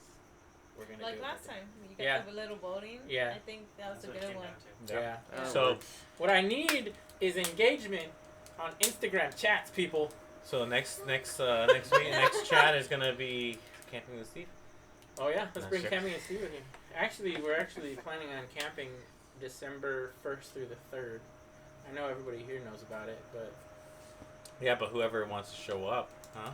Speaker 2: we're gonna
Speaker 5: Like
Speaker 2: do it
Speaker 5: last
Speaker 2: that day.
Speaker 5: time, you guys
Speaker 2: Yeah.
Speaker 5: have a little voting.
Speaker 2: Yeah.
Speaker 5: I think that was
Speaker 4: That's
Speaker 5: a
Speaker 4: what it
Speaker 5: good
Speaker 4: came
Speaker 5: one.
Speaker 4: down to.
Speaker 2: Yeah.
Speaker 6: That
Speaker 3: So-
Speaker 6: works.
Speaker 2: What I need is engagement on Instagram chats, people.
Speaker 3: So next week, next chat is gonna be camping with Steve.
Speaker 2: Oh yeah, let's
Speaker 3: Not
Speaker 2: bring
Speaker 3: sure.
Speaker 2: Cammy and Steve in. Actually, we're actually planning on camping December 1st through the 3rd. I know everybody here knows about it, but
Speaker 3: Yeah, but whoever wants to show up, huh?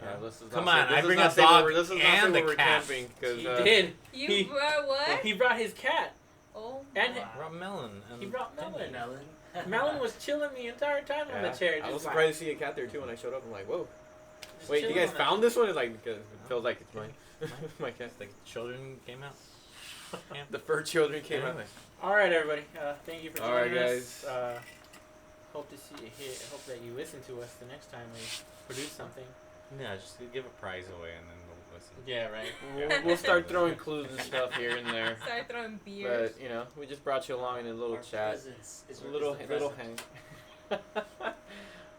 Speaker 6: Yeah, this is
Speaker 3: Come
Speaker 6: not
Speaker 3: on,
Speaker 6: say-
Speaker 3: I
Speaker 6: this is
Speaker 3: bring
Speaker 6: not
Speaker 3: a
Speaker 6: say where
Speaker 3: dog
Speaker 6: we're- this is not
Speaker 3: and
Speaker 6: say
Speaker 3: the
Speaker 6: where we're
Speaker 3: cat.
Speaker 6: camping because
Speaker 2: he did.
Speaker 5: You
Speaker 2: He-
Speaker 5: brought what?
Speaker 2: He brought his cat.
Speaker 5: Oh.
Speaker 2: And
Speaker 5: my.
Speaker 3: Brought Melon. And
Speaker 2: He brought Melon.
Speaker 4: Melon.
Speaker 2: Melon was chilling the entire time on the chair.
Speaker 6: I was
Speaker 2: just
Speaker 6: surprised to see a cat there too when I showed up. I'm like, whoa.
Speaker 2: just
Speaker 6: Wait, you
Speaker 2: chilling
Speaker 6: guys
Speaker 2: on the-
Speaker 6: found this one? It's like because it feels like it's mine. My cat.
Speaker 3: The children came out. Yeah.
Speaker 6: The fur children came out.
Speaker 3: Anyway.
Speaker 2: All right, everybody. Thank you for
Speaker 6: All
Speaker 2: joining
Speaker 6: right,
Speaker 2: us. Hope to see you here. Hope that you listen to us the next time we produce something.
Speaker 3: Yeah, just give a prize away and then we'll listen.
Speaker 2: Yeah, right.
Speaker 6: We'll start throwing clues and stuff here and there.
Speaker 5: Start throwing beers.
Speaker 6: But you know, we just brought you along in a little
Speaker 4: Our
Speaker 6: chat,
Speaker 4: presence is
Speaker 6: a little
Speaker 4: the
Speaker 6: little
Speaker 4: present.
Speaker 6: hang.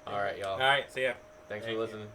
Speaker 6: All right, y'all.
Speaker 3: All right, see ya.
Speaker 6: Thanks
Speaker 2: Thank
Speaker 6: for
Speaker 2: you.
Speaker 6: listening.